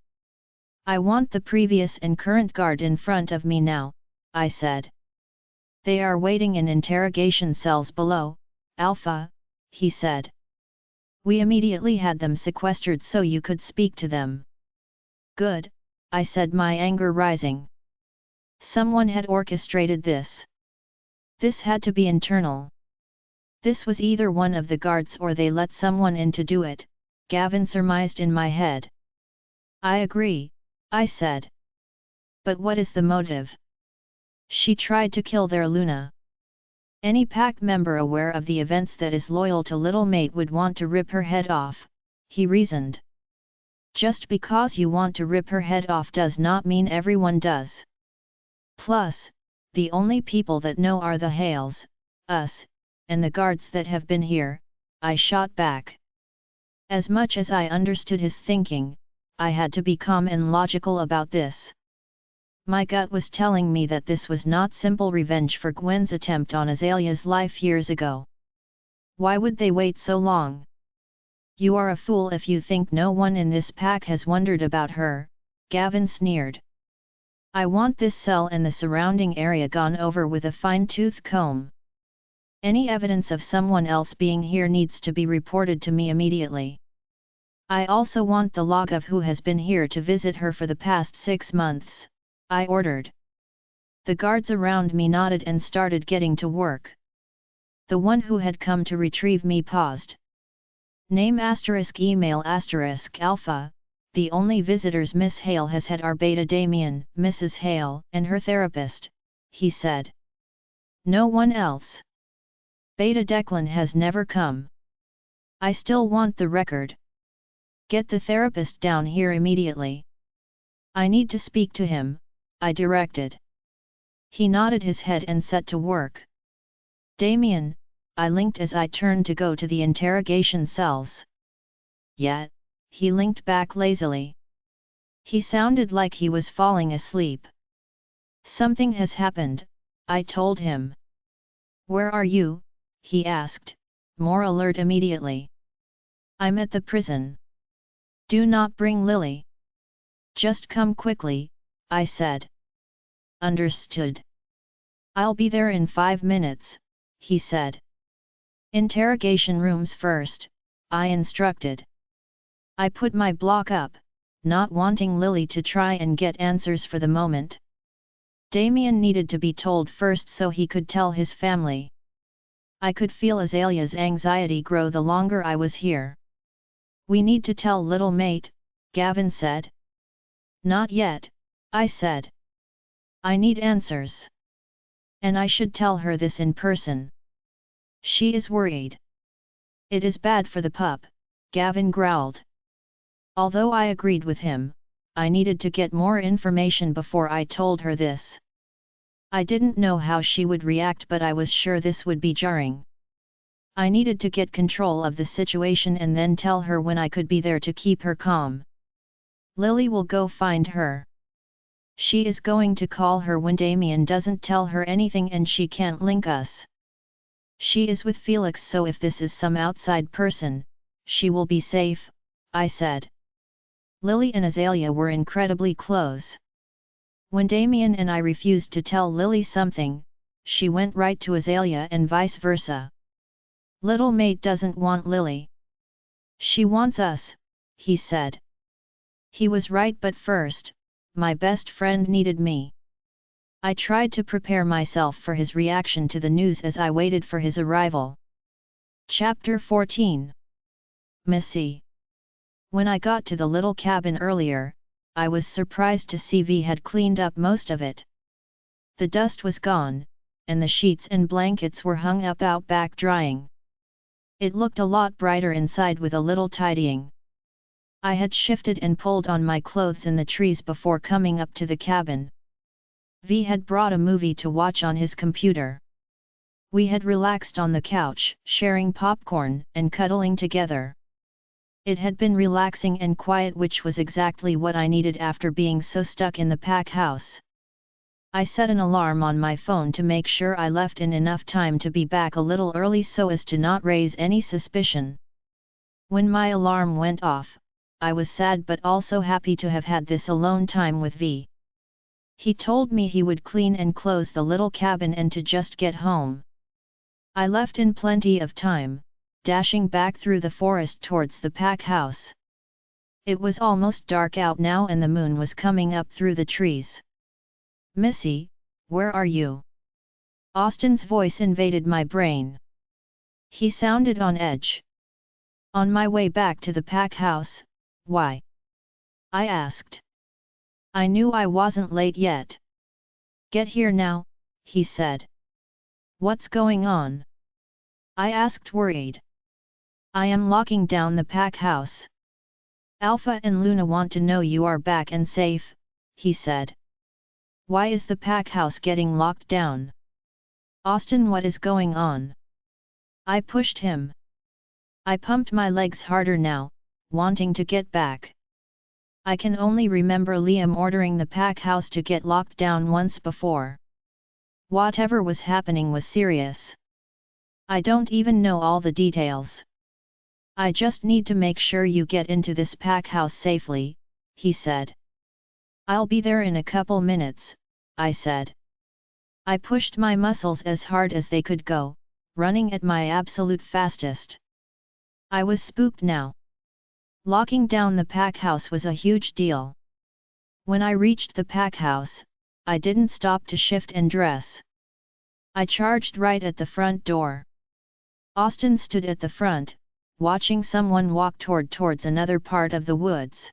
I want the previous and current guard in front of me now, I said. They are waiting in interrogation cells below, Alpha, he said. We immediately had them sequestered so you could speak to them. Good, I said, my anger rising. Someone had orchestrated this. This had to be internal. This was either one of the guards or they let someone in to do it, Gavin surmised in my head. I agree, I said. But what is the motive? She tried to kill their Luna. Any pack member aware of the events that is loyal to Little Mate would want to rip her head off, he reasoned. Just because you want to rip her head off does not mean everyone does. Plus, the only people that know are the Hales, us, and the guards that have been here, I shot back. As much as I understood his thinking, I had to be calm and logical about this. My gut was telling me that this was not simple revenge for Gwen's attempt on Azalea's life years ago. Why would they wait so long? You are a fool if you think no one in this pack has wondered about her, Gavin sneered. I want this cell and the surrounding area gone over with a fine-tooth comb. Any evidence of someone else being here needs to be reported to me immediately. I also want the log of who has been here to visit her for the past 6 months, I ordered. The guards around me nodded and started getting to work. The one who had come to retrieve me paused. Name * email * alpha, the only visitors Miss Hale has had are Beta Damien, Mrs. Hale, and her therapist, he said. No one else. Beta Declan has never come. I still want the record. Get the therapist down here immediately. I need to speak to him, I directed. He nodded his head and set to work. Damien, I linked as I turned to go to the interrogation cells. Yet, he linked back lazily. He sounded like he was falling asleep. Something has happened, I told him. Where are you? He asked, more alert immediately. I'm at the prison. Do not bring Lily. Just come quickly, I said. Understood. I'll be there in 5 minutes, he said. Interrogation rooms first, I instructed. I put my block up, not wanting Lily to try and get answers for the moment. Damien needed to be told first so he could tell his family. I could feel Azalea's anxiety grow the longer I was here. We need to tell little mate, Gavin said. Not yet, I said. I need answers. And I should tell her this in person. She is worried. It is bad for the pup, Gavin growled. Although I agreed with him, I needed to get more information before I told her this. I didn't know how she would react, but I was sure this would be jarring. I needed to get control of the situation and then tell her when I could be there to keep her calm. Lily will go find her. She is going to call her when Damien doesn't tell her anything and she can't link us. She is with Felix, so if this is some outside person, she will be safe, I said. Lily and Azalea were incredibly close. When Damien and I refused to tell Lily something, she went right to Azalea and vice versa. Little mate doesn't want Lily. She wants us, he said. He was right, but first, my best friend needed me. I tried to prepare myself for his reaction to the news as I waited for his arrival. Chapter 14. Missy. When I got to the little cabin earlier, I was surprised to see V had cleaned up most of it. The dust was gone, and the sheets and blankets were hung up out back drying. It looked a lot brighter inside with a little tidying. I had shifted and pulled on my clothes in the trees before coming up to the cabin. V had brought a movie to watch on his computer. We had relaxed on the couch, sharing popcorn and cuddling together. It had been relaxing and quiet, which was exactly what I needed after being so stuck in the pack house. I set an alarm on my phone to make sure I left in enough time to be back a little early so as to not raise any suspicion. When my alarm went off, I was sad but also happy to have had this alone time with V. He told me he would clean and close the little cabin and to just get home. I left in plenty of time, dashing back through the forest towards the pack house. It was almost dark out now and the moon was coming up through the trees. Missy, where are you? Austin's voice invaded my brain. He sounded on edge. On my way back to the pack house, why? I asked. I knew I wasn't late yet. Get here now, he said. What's going on? I asked, worried. I am locking down the pack house. Alpha and Luna want to know you are back and safe, he said. Why is the pack house getting locked down? Austin, what is going on? I pushed him. I pumped my legs harder now, wanting to get back. I can only remember Liam ordering the pack house to get locked down once before. Whatever was happening was serious. I don't even know all the details. I just need to make sure you get into this pack house safely, he said. I'll be there in a couple minutes, I said. I pushed my muscles as hard as they could go, running at my absolute fastest. I was spooked now. Locking down the pack house was a huge deal. When I reached the pack house, I didn't stop to shift and dress. I charged right at the front door. Austin stood at the front, watching someone walk towards another part of the woods.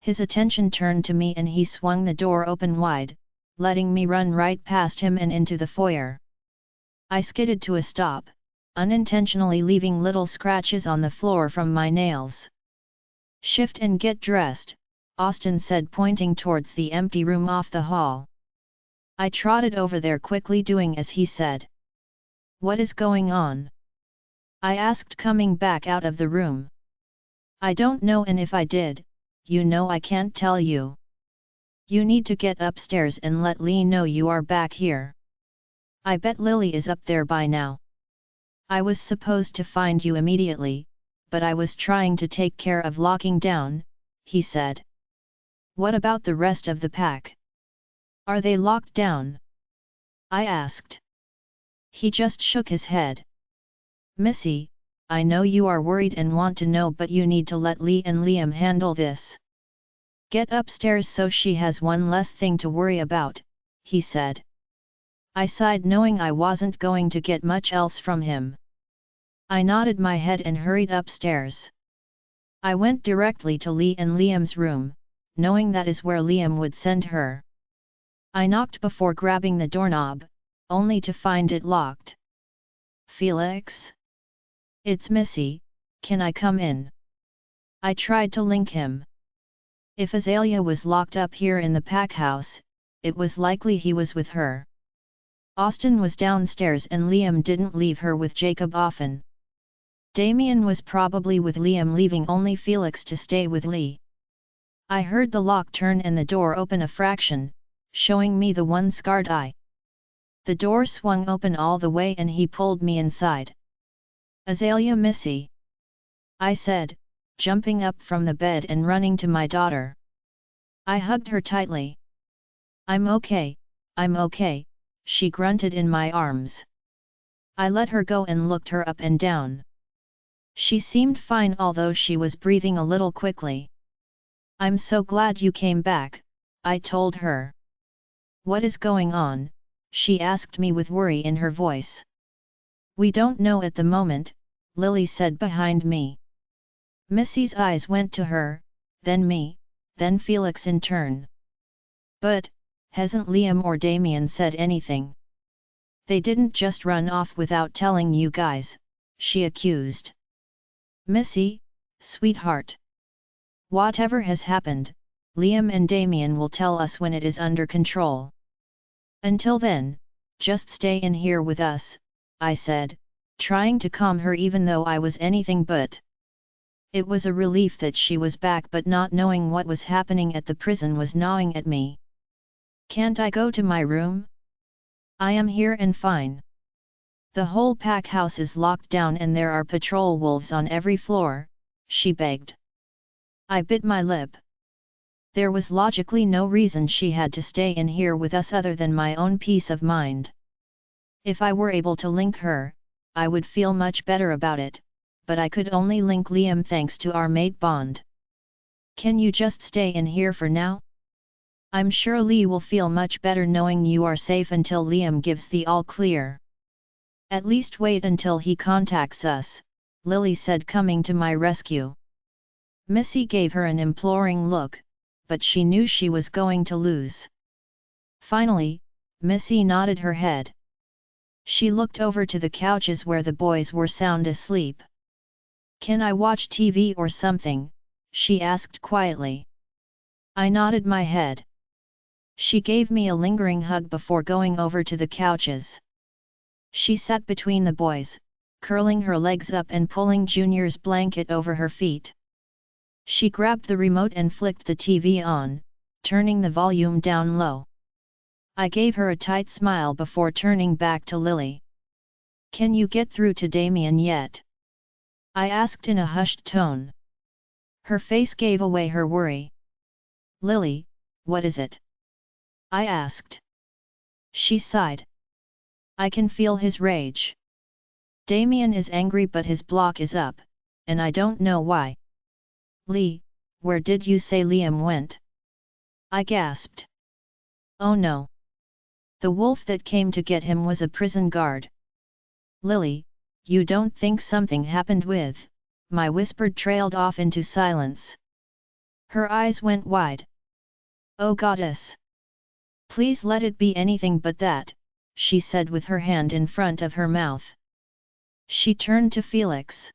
His attention turned to me and he swung the door open wide, letting me run right past him and into the foyer. I skidded to a stop, unintentionally leaving little scratches on the floor from my nails. "Shift and get dressed," Austin said, pointing towards the empty room off the hall. I trotted over there quickly, doing as he said. "What is going on?" I asked, coming back out of the room. "I don't know, and if I did, you know I can't tell you. You need to get upstairs and let Lee know you are back here. I bet Lily is up there by now. I was supposed to find you immediately, but I was trying to take care of locking down," he said. "What about the rest of the pack? Are they locked down?" I asked. He just shook his head. "Missy, I know you are worried and want to know, but you need to let Lee and Liam handle this. Get upstairs so she has one less thing to worry about," he said. I sighed, knowing I wasn't going to get much else from him. I nodded my head and hurried upstairs. I went directly to Lee and Liam's room, knowing that is where Liam would send her. I knocked before grabbing the doorknob, only to find it locked. "Felix? It's Missy, can I come in?" I tried to link him. If Azalea was locked up here in the pack house, it was likely he was with her. Austin was downstairs and Liam didn't leave her with Jacob often. Damien was probably with Liam, leaving only Felix to stay with Lee. I heard the lock turn and the door open a fraction, showing me the one scarred eye. The door swung open all the way and he pulled me inside. "Azalea, Missy," I said, jumping up from the bed and running to my daughter. I hugged her tightly. I'm okay," she grunted in my arms. I let her go and looked her up and down. She seemed fine, although she was breathing a little quickly. "I'm so glad you came back," I told her. "What is going on?" she asked me with worry in her voice. "We don't know at the moment," Lily said behind me. Missy's eyes went to her, then me, then Felix in turn. "But, hasn't Liam or Damien said anything? They didn't just run off without telling you guys," she accused. "Missy, sweetheart. Whatever has happened, Liam and Damien will tell us when it is under control. Until then, just stay in here with us," I said, trying to calm her even though I was anything but. It was a relief that she was back, but not knowing what was happening at the prison was gnawing at me. "Can't I go to my room? I am here and fine. The whole pack house is locked down and there are patrol wolves on every floor," she begged. I bit my lip. There was logically no reason she had to stay in here with us other than my own peace of mind. If I were able to link her, I would feel much better about it, but I could only link Liam thanks to our mate bond. "Can you just stay in here for now? I'm sure Lee will feel much better knowing you are safe until Liam gives the all clear. At least wait until he contacts us," Lily said, coming to my rescue. Missy gave her an imploring look, but she knew she was going to lose. Finally, Missy nodded her head. She looked over to the couches where the boys were sound asleep. "Can I watch TV or something?" she asked quietly. I nodded my head. She gave me a lingering hug before going over to the couches. She sat between the boys, curling her legs up and pulling Junior's blanket over her feet. She grabbed the remote and flicked the TV on, turning the volume down low. I gave her a tight smile before turning back to Lily. "Can you get through to Damien yet?" I asked in a hushed tone. Her face gave away her worry. "Lily, what is it?" I asked. She sighed. "I can feel his rage. Damien is angry but his block is up, and I don't know why." "Lee, where did you say Liam went?" I gasped. "Oh no. The wolf that came to get him was a prison guard." "Lily, you don't think something happened with..." my whisper trailed off into silence. Her eyes went wide. "Oh goddess! Please let it be anything but that," she said with her hand in front of her mouth. She turned to Felix.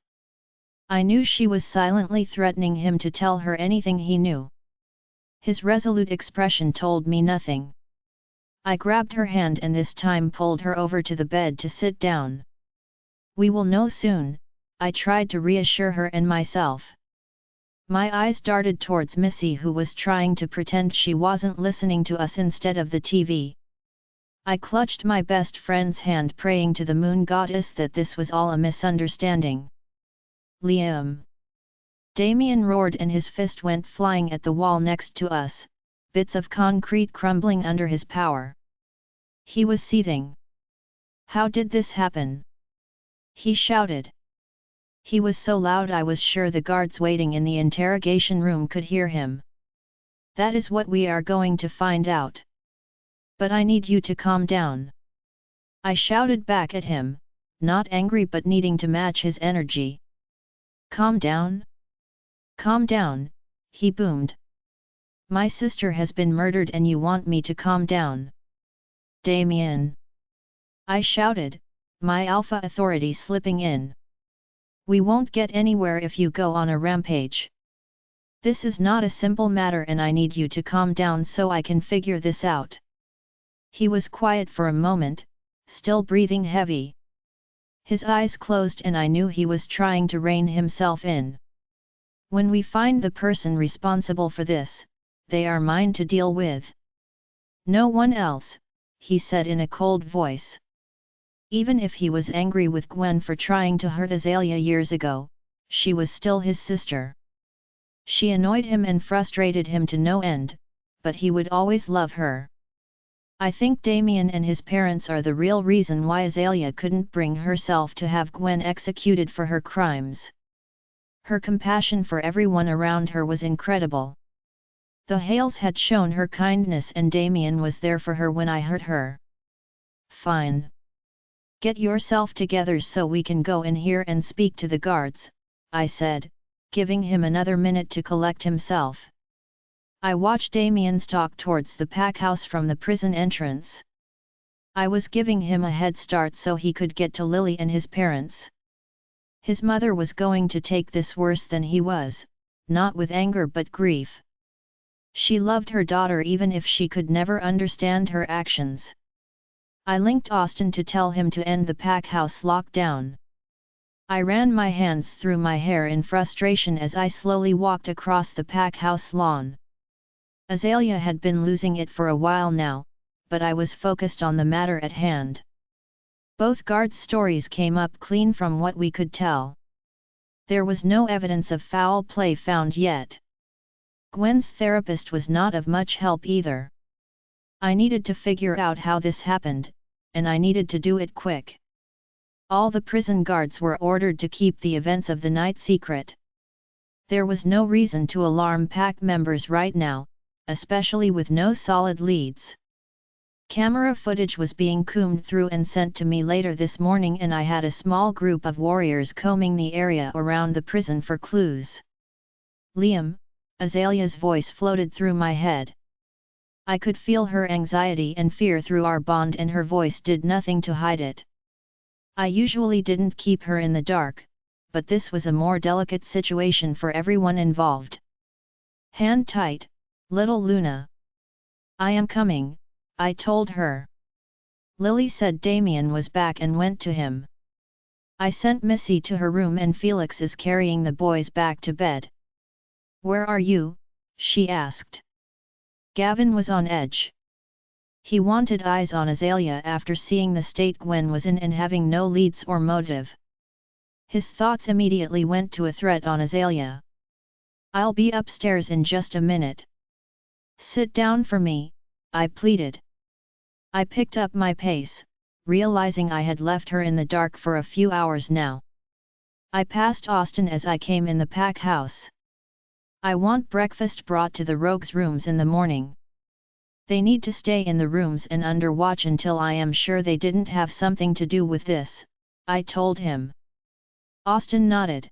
I knew she was silently threatening him to tell her anything he knew. His resolute expression told me nothing. I grabbed her hand and this time pulled her over to the bed to sit down. "We will know soon," I tried to reassure her and myself. My eyes darted towards Missy, who was trying to pretend she wasn't listening to us instead of the TV. I clutched my best friend's hand, praying to the moon goddess that this was all a misunderstanding. "Liam!" Damien roared and his fist went flying at the wall next to us, bits of concrete crumbling under his power. He was seething. "How did this happen?" he shouted. He was so loud I was sure the guards waiting in the interrogation room could hear him. "That is what we are going to find out. But I need you to calm down," I shouted back at him, not angry but needing to match his energy. "Calm down? Calm down," he boomed. "My sister has been murdered and you want me to calm down?" "Damien!" I shouted, my alpha authority slipping in. "We won't get anywhere if you go on a rampage. This is not a simple matter and I need you to calm down so I can figure this out." He was quiet for a moment, still breathing heavy. His eyes closed and I knew he was trying to rein himself in. "When we find the person responsible for this, they are mine to deal with. No one else," he said in a cold voice. Even if he was angry with Gwen for trying to hurt Azalea years ago, she was still his sister. She annoyed him and frustrated him to no end, but he would always love her. I think Damien and his parents are the real reason why Azalea couldn't bring herself to have Gwen executed for her crimes. Her compassion for everyone around her was incredible. The Hales had shown her kindness and Damien was there for her when I hurt her. "Fine. Get yourself together so we can go in here and speak to the guards," I said, giving him another minute to collect himself. I watched Damien stalk towards the pack house from the prison entrance. I was giving him a head start so he could get to Lily and his parents. His mother was going to take this worse than he was, not with anger but grief. She loved her daughter even if she could never understand her actions. I linked Austin to tell him to end the pack house lockdown. I ran my hands through my hair in frustration as I slowly walked across the pack house lawn. Azalea had been losing it for a while now, but I was focused on the matter at hand. Both guards' stories came up clean from what we could tell. There was no evidence of foul play found yet. Gwen's therapist was not of much help either. I needed to figure out how this happened, and I needed to do it quick. All the prison guards were ordered to keep the events of the night secret. There was no reason to alarm pack members right now, especially with no solid leads. Camera footage was being combed through and sent to me later this morning and I had a small group of warriors combing the area around the prison for clues. "Liam," Azalea's voice floated through my head. I could feel her anxiety and fear through our bond and her voice did nothing to hide it. I usually didn't keep her in the dark, but this was a more delicate situation for everyone involved. "Hand tight, little Luna." "I am coming," I told her. Lily said Damien was back and went to him. I sent Missy to her room and Felix is carrying the boys back to bed. "Where are you?" she asked. Gavin was on edge. He wanted eyes on Azalea after seeing the state Gwen was in and having no leads or motive. His thoughts immediately went to a threat on Azalea. "I'll be upstairs in just a minute. Sit down for me," I pleaded. I picked up my pace, realizing I had left her in the dark for a few hours now. I passed Austin as I came in the pack house. "I want breakfast brought to the rogues' rooms in the morning. They need to stay in the rooms and under watch until I am sure they didn't have something to do with this," I told him. Austin nodded.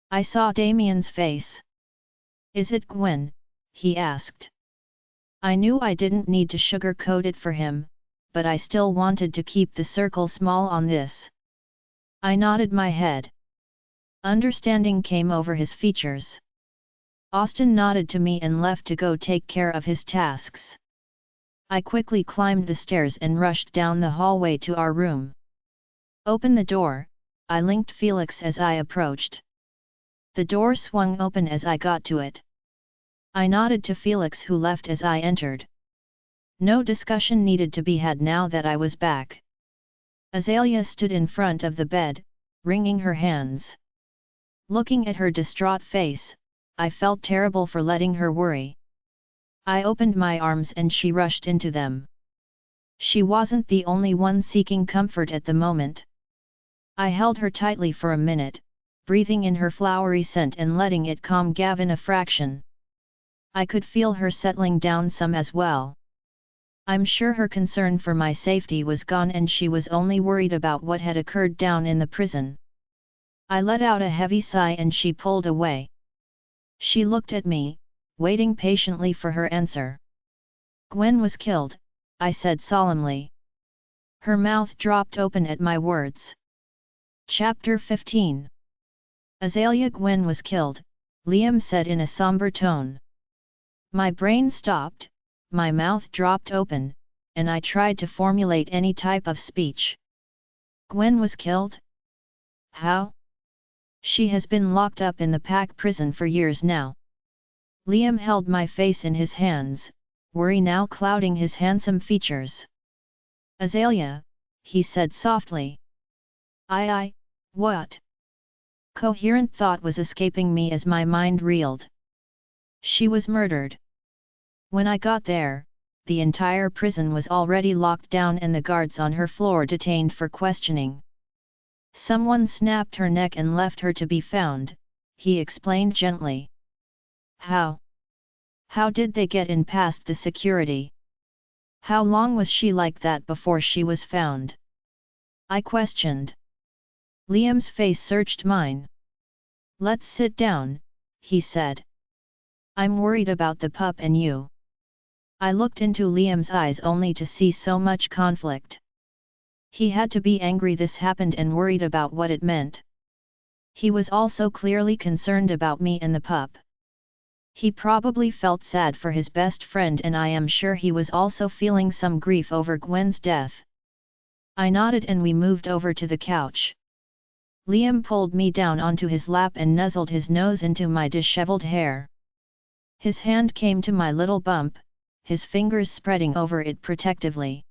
I saw Damien's face. "Is it Gwen?" he asked. I knew I didn't need to sugarcoat it for him, but I still wanted to keep the circle small on this. I nodded my head. Understanding came over his features. Austin nodded to me and left to go take care of his tasks. I quickly climbed the stairs and rushed down the hallway to our room. "Open the door," I linked Felix as I approached. The door swung open as I got to it. I nodded to Felix, who left as I entered. No discussion needed to be had now that I was back. Azalea stood in front of the bed, wringing her hands. Looking at her distraught face, I felt terrible for letting her worry. I opened my arms and she rushed into them. She wasn't the only one seeking comfort at the moment. I held her tightly for a minute, breathing in her flowery scent and letting it calm Gavin a fraction. I could feel her settling down some as well. I'm sure her concern for my safety was gone and she was only worried about what had occurred down in the prison. I let out a heavy sigh and she pulled away. She looked at me, waiting patiently for her answer. "Gwen was killed," I said solemnly. Her mouth dropped open at my words. Chapter 15. "Azalea Gwen was killed," Liam said in a somber tone. My brain stopped, my mouth dropped open, and I tried to formulate any type of speech. "Gwen was killed? How? She has been locked up in the pack prison for years now." Liam held my face in his hands, worry now clouding his handsome features. "Azalea," he said softly. What?" Coherent thought was escaping me as my mind reeled. "She was murdered. When I got there, the entire prison was already locked down and the guards on her floor detained for questioning. Someone snapped her neck and left her to be found," he explained gently. "How? How did they get in past the security? How long was she like that before she was found?" I questioned. Liam's face searched mine. "Let's sit down," he said. "I'm worried about the pup and you." I looked into Liam's eyes only to see so much conflict. He had to be angry this happened and worried about what it meant. He was also clearly concerned about me and the pup. He probably felt sad for his best friend and I am sure he was also feeling some grief over Gwen's death. I nodded and we moved over to the couch. Liam pulled me down onto his lap and nuzzled his nose into my disheveled hair. His hand came to my little bump, his fingers spreading over it protectively.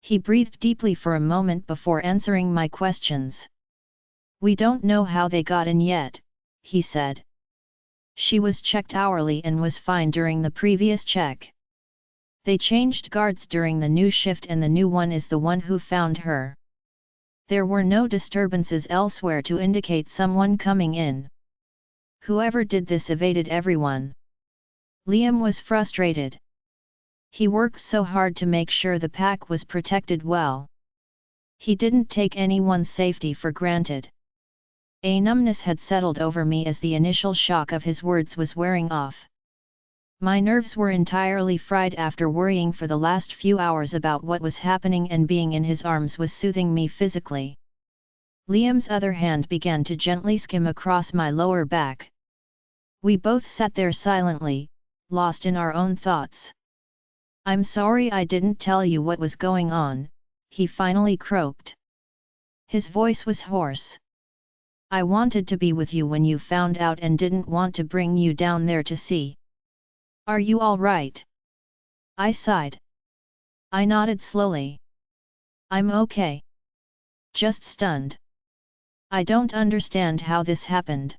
He breathed deeply for a moment before answering my questions. "We don't know how they got in yet," he said. "She was checked hourly and was fine during the previous check. They changed guards during the new shift and the new one is the one who found her. There were no disturbances elsewhere to indicate someone coming in. Whoever did this evaded everyone." Liam was frustrated. He worked so hard to make sure the pack was protected well. He didn't take anyone's safety for granted. A numbness had settled over me as the initial shock of his words was wearing off. My nerves were entirely fried after worrying for the last few hours about what was happening and being in his arms was soothing me physically. Liam's other hand began to gently skim across my lower back. We both sat there silently, lost in our own thoughts. "I'm sorry I didn't tell you what was going on," he finally croaked. His voice was hoarse. I wanted to be with you when you found out and didn't want to bring you down there to see. Are you all right? I sighed. I nodded slowly. I'm okay. Just stunned. I don't understand how this happened.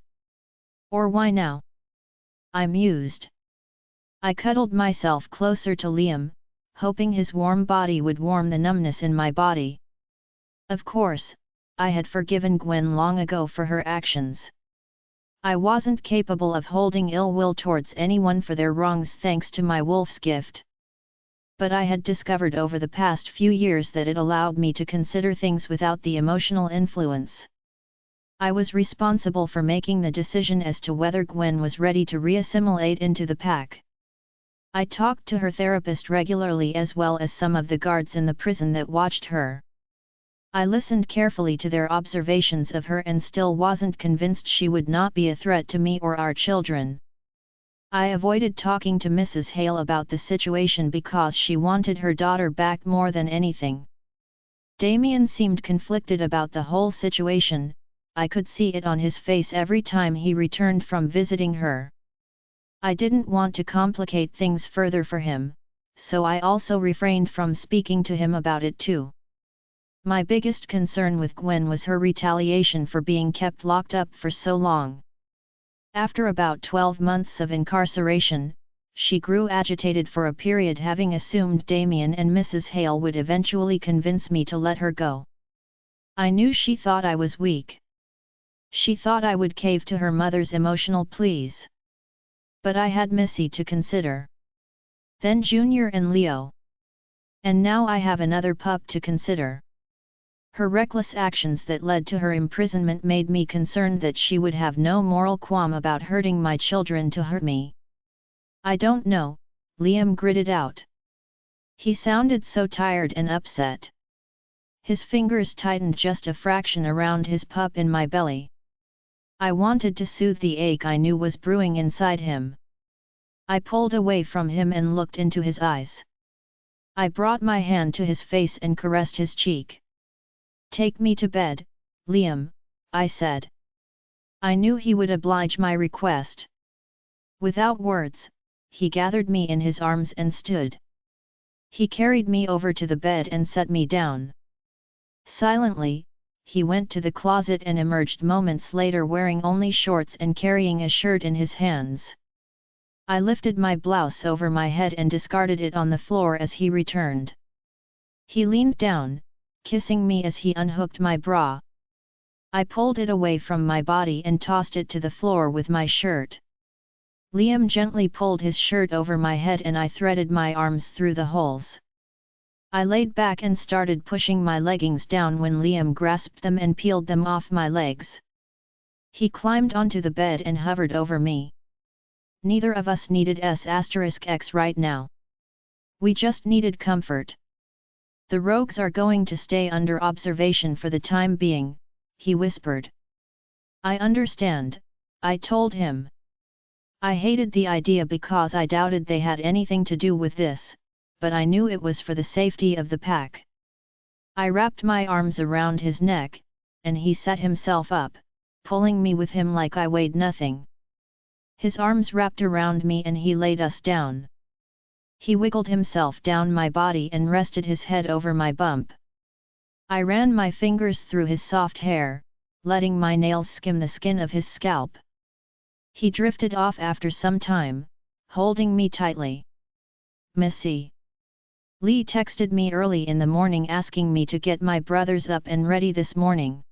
Or why now? I mused. I cuddled myself closer to Liam, hoping his warm body would warm the numbness in my body. Of course, I had forgiven Gwen long ago for her actions. I wasn't capable of holding ill will towards anyone for their wrongs thanks to my wolf's gift. But I had discovered over the past few years that it allowed me to consider things without the emotional influence. I was responsible for making the decision as to whether Gwen was ready to re-assimilate into the pack. I talked to her therapist regularly as well as some of the guards in the prison that watched her. I listened carefully to their observations of her and still wasn't convinced she would not be a threat to me or our children. I avoided talking to Mrs. Hale about the situation because she wanted her daughter back more than anything. Damien seemed conflicted about the whole situation. I could see it on his face every time he returned from visiting her. I didn't want to complicate things further for him, so I also refrained from speaking to him about it too. My biggest concern with Gwen was her retaliation for being kept locked up for so long. After about 12 months of incarceration, she grew agitated for a period, having assumed Damien and Mrs. Hale would eventually convince me to let her go. I knew she thought I was weak. She thought I would cave to her mother's emotional pleas. But I had Missy to consider. Then Junior and Leo. And now I have another pup to consider. Her reckless actions that led to her imprisonment made me concerned that she would have no moral qualm about hurting my children to hurt me. I don't know, Liam gritted out. He sounded so tired and upset. His fingers tightened just a fraction around his pup in my belly. I wanted to soothe the ache I knew was brewing inside him. I pulled away from him and looked into his eyes. I brought my hand to his face and caressed his cheek. Take me to bed, Liam, I said. I knew he would oblige my request. Without words, he gathered me in his arms and stood. He carried me over to the bed and set me down. Silently, he went to the closet and emerged moments later wearing only shorts and carrying a shirt in his hands. I lifted my blouse over my head and discarded it on the floor as he returned. He leaned down, kissing me as he unhooked my bra. I pulled it away from my body and tossed it to the floor with my shirt. Liam gently pulled his shirt over my head and I threaded my arms through the holes. I laid back and started pushing my leggings down when Liam grasped them and peeled them off my legs. He climbed onto the bed and hovered over me. Neither of us needed S*X right now. We just needed comfort. The rogues are going to stay under observation for the time being, he whispered. I understand, I told him. I hated the idea because I doubted they had anything to do with this, but I knew it was for the safety of the pack. I wrapped my arms around his neck, and he set himself up, pulling me with him like I weighed nothing. His arms wrapped around me and he laid us down. He wiggled himself down my body and rested his head over my bump. I ran my fingers through his soft hair, letting my nails skim the skin of his scalp. He drifted off after some time, holding me tightly. Missy. Lee texted me early in the morning asking me to get my brothers up and ready this morning.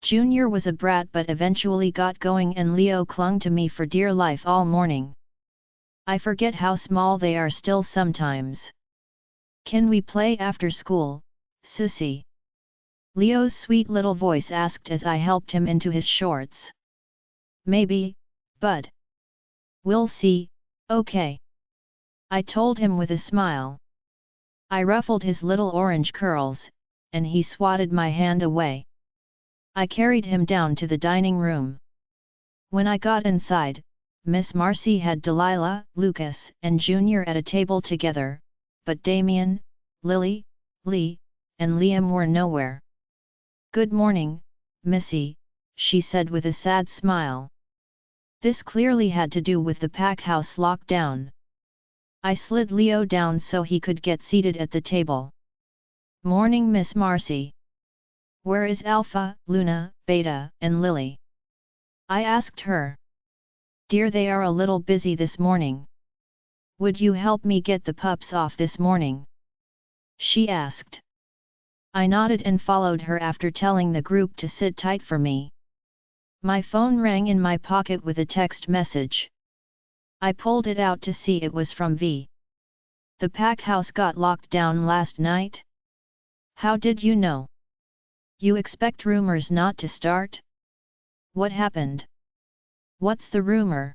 Junior was a brat but eventually got going and Leo clung to me for dear life all morning. I forget how small they are still sometimes. Can we play after school, sissy? Leo's sweet little voice asked as I helped him into his shorts. Maybe, bud. We'll see, okay. I told him with a smile. I ruffled his little orange curls, and he swatted my hand away. I carried him down to the dining room. When I got inside, Miss Marcy had Delilah, Lucas, and Junior at a table together, but Damien, Lily, Lee, and Liam were nowhere. Good morning, Missy, she said with a sad smile. This clearly had to do with the pack house lockdown. I slid Leo down so he could get seated at the table. Morning, Miss Marcy. Where is Alpha, Luna, Beta, and Lily? I asked her. Dear, they are a little busy this morning. Would you help me get the pups off this morning? She asked. I nodded and followed her after telling the group to sit tight for me. My phone rang in my pocket with a text message. I pulled it out to see it was from V. The pack house got locked down last night? How did you know? You expect rumors not to start? What happened? What's the rumor?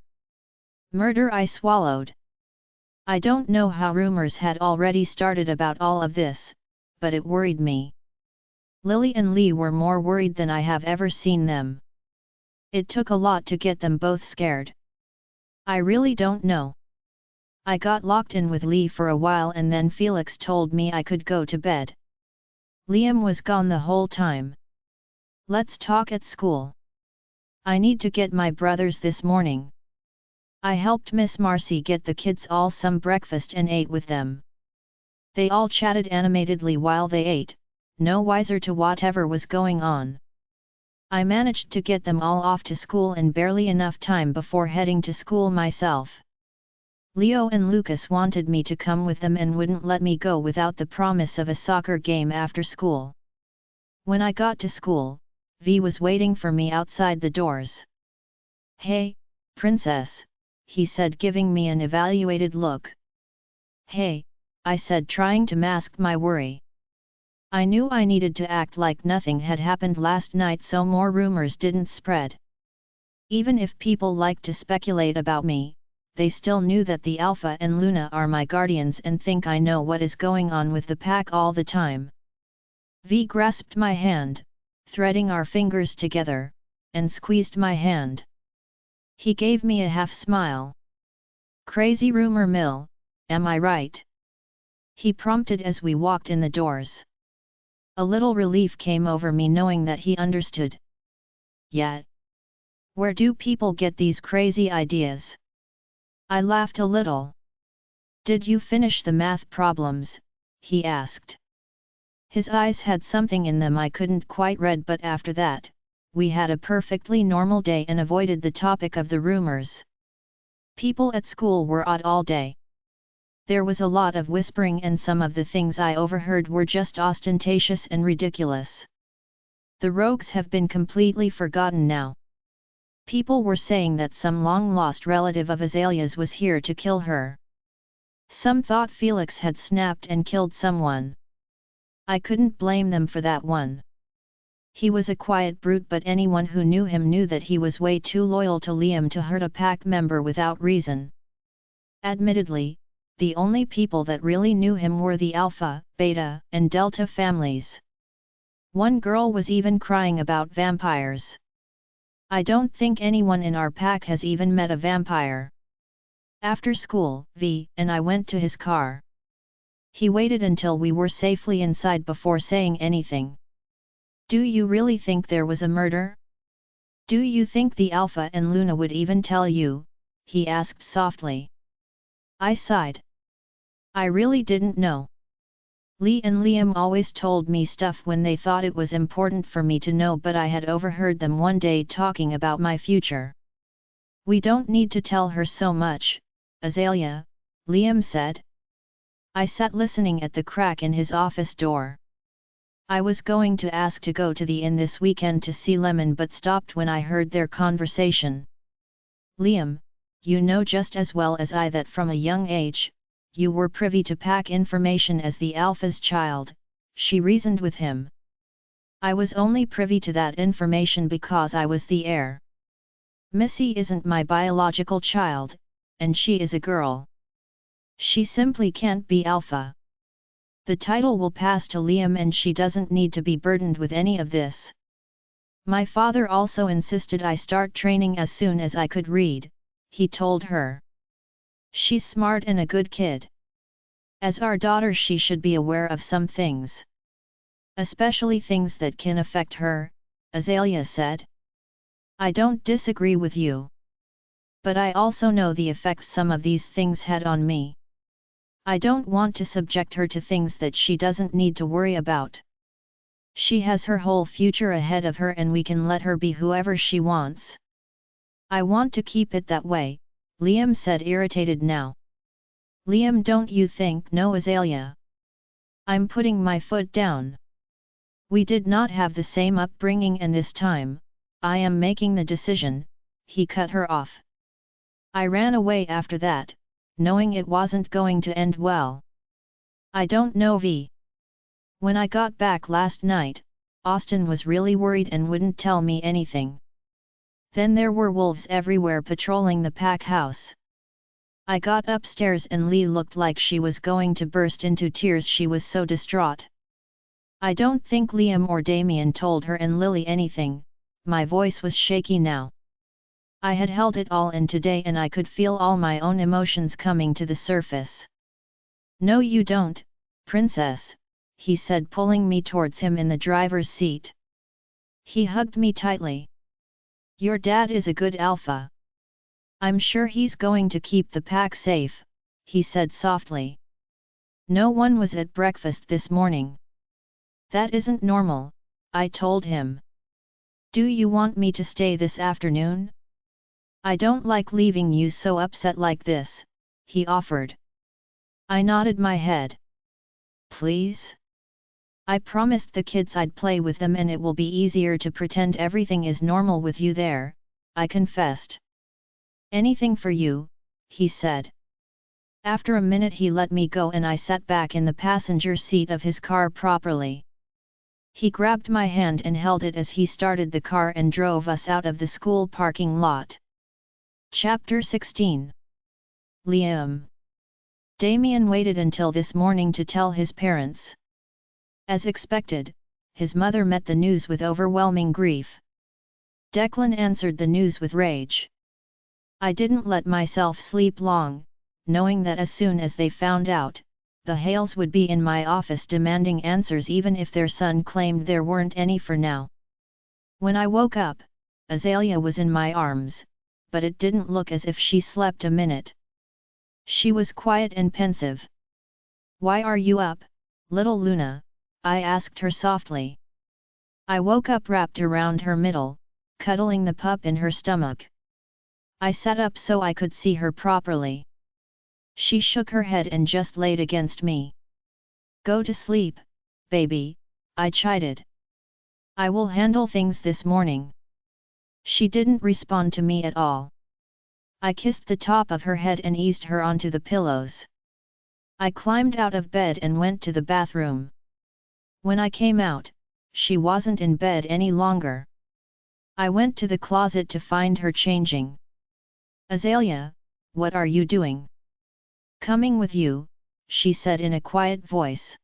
Murder, I swallowed. I don't know how rumors had already started about all of this, but it worried me. Lily and Lee were more worried than I have ever seen them. It took a lot to get them both scared. I really don't know. I got locked in with Lee for a while and then Felix told me I could go to bed. Liam was gone the whole time. Let's talk at school. I need to get my brothers this morning. I helped Miss Marcy get the kids all some breakfast and ate with them. They all chatted animatedly while they ate, no wiser to whatever was going on. I managed to get them all off to school in barely enough time before heading to school myself. Leo and Lucas wanted me to come with them and wouldn't let me go without the promise of a soccer game after school. When I got to school, V was waiting for me outside the doors. Hey, princess, he said, giving me an evaluated look. Hey, I said, trying to mask my worry. I knew I needed to act like nothing had happened last night so more rumors didn't spread. Even if people like to speculate about me, they still knew that the Alpha and Luna are my guardians and think I know what is going on with the pack all the time. V grasped my hand, threading our fingers together, and squeezed my hand. He gave me a half smile. Crazy rumor mill, am I right? He prompted as we walked in the doors. A little relief came over me knowing that he understood. Yet, where do people get these crazy ideas? I laughed a little. Did you finish the math problems? He asked. His eyes had something in them I couldn't quite read, but after that, we had a perfectly normal day and avoided the topic of the rumors. People at school were odd all day. There was a lot of whispering and some of the things I overheard were just ostentatious and ridiculous. The rogues have been completely forgotten now. People were saying that some long-lost relative of Azalea's was here to kill her. Some thought Felix had snapped and killed someone. I couldn't blame them for that one. He was a quiet brute, but anyone who knew him knew that he was way too loyal to Liam to hurt a pack member without reason. Admittedly, the only people that really knew him were the Alpha, Beta, and Delta families. One girl was even crying about vampires. I don't think anyone in our pack has even met a vampire. After school, V and I went to his car. He waited until we were safely inside before saying anything. Do you really think there was a murder? Do you think the Alpha and Luna would even tell you? He asked softly. I sighed. I really didn't know. Lee and Liam always told me stuff when they thought it was important for me to know, but I had overheard them one day talking about my future. We don't need to tell her so much, Azalea, Liam said. I sat listening at the crack in his office door. I was going to ask to go to the inn this weekend to see Lemon, but stopped when I heard their conversation. Liam, you know just as well as I that from a young age, you were privy to pack information as the Alpha's child, she reasoned with him. I was only privy to that information because I was the heir. Missy isn't my biological child, and she is a girl. She simply can't be Alpha. The title will pass to Liam and she doesn't need to be burdened with any of this. My father also insisted I start training as soon as I could read, he told her. She's smart and a good kid. As our daughter, she should be aware of some things. Especially things that can affect her, Azalea said. I don't disagree with you. But I also know the effects some of these things had on me. I don't want to subject her to things that she doesn't need to worry about. She has her whole future ahead of her and we can let her be whoever she wants. I want to keep it that way, Liam said, irritated now. Liam, don't you think? No, Azalea. I'm putting my foot down. We did not have the same upbringing and this time, I am making the decision, he cut her off. I ran away after that, knowing it wasn't going to end well. I don't know V. When I got back last night, Austin was really worried and wouldn't tell me anything. Then there were wolves everywhere patrolling the pack house. I got upstairs and Lee looked like she was going to burst into tears, she was so distraught. I don't think Liam or Damien told her and Lily anything, my voice was shaky now. I had held it all in today and I could feel all my own emotions coming to the surface. No you don't, princess, he said, pulling me towards him in the driver's seat. He hugged me tightly. Your dad is a good alpha. I'm sure he's going to keep the pack safe, he said softly. No one was at breakfast this morning. That isn't normal, I told him. Do you want me to stay this afternoon? I don't like leaving you so upset like this, he offered. I nodded my head. Please? I promised the kids I'd play with them and it will be easier to pretend everything is normal with you there, I confessed. Anything for you, he said. After a minute he let me go and I sat back in the passenger seat of his car properly. He grabbed my hand and held it as he started the car and drove us out of the school parking lot. Chapter 16. Liam. Damien waited until this morning to tell his parents. As expected, his mother met the news with overwhelming grief. Declan answered the news with rage. I didn't let myself sleep long, knowing that as soon as they found out, the Hales would be in my office demanding answers even if their son claimed there weren't any for now. When I woke up, Azalea was in my arms, but it didn't look as if she slept a minute. She was quiet and pensive. Why are you up, little Luna? I asked her softly. I woke up wrapped around her middle, cuddling the pup in her stomach. I sat up so I could see her properly. She shook her head and just laid against me. Go to sleep, baby, I chided. I will handle things this morning. She didn't respond to me at all. I kissed the top of her head and eased her onto the pillows. I climbed out of bed and went to the bathroom. When I came out, she wasn't in bed any longer. I went to the closet to find her changing. Azalea, what are you doing? Coming with you, she said in a quiet voice.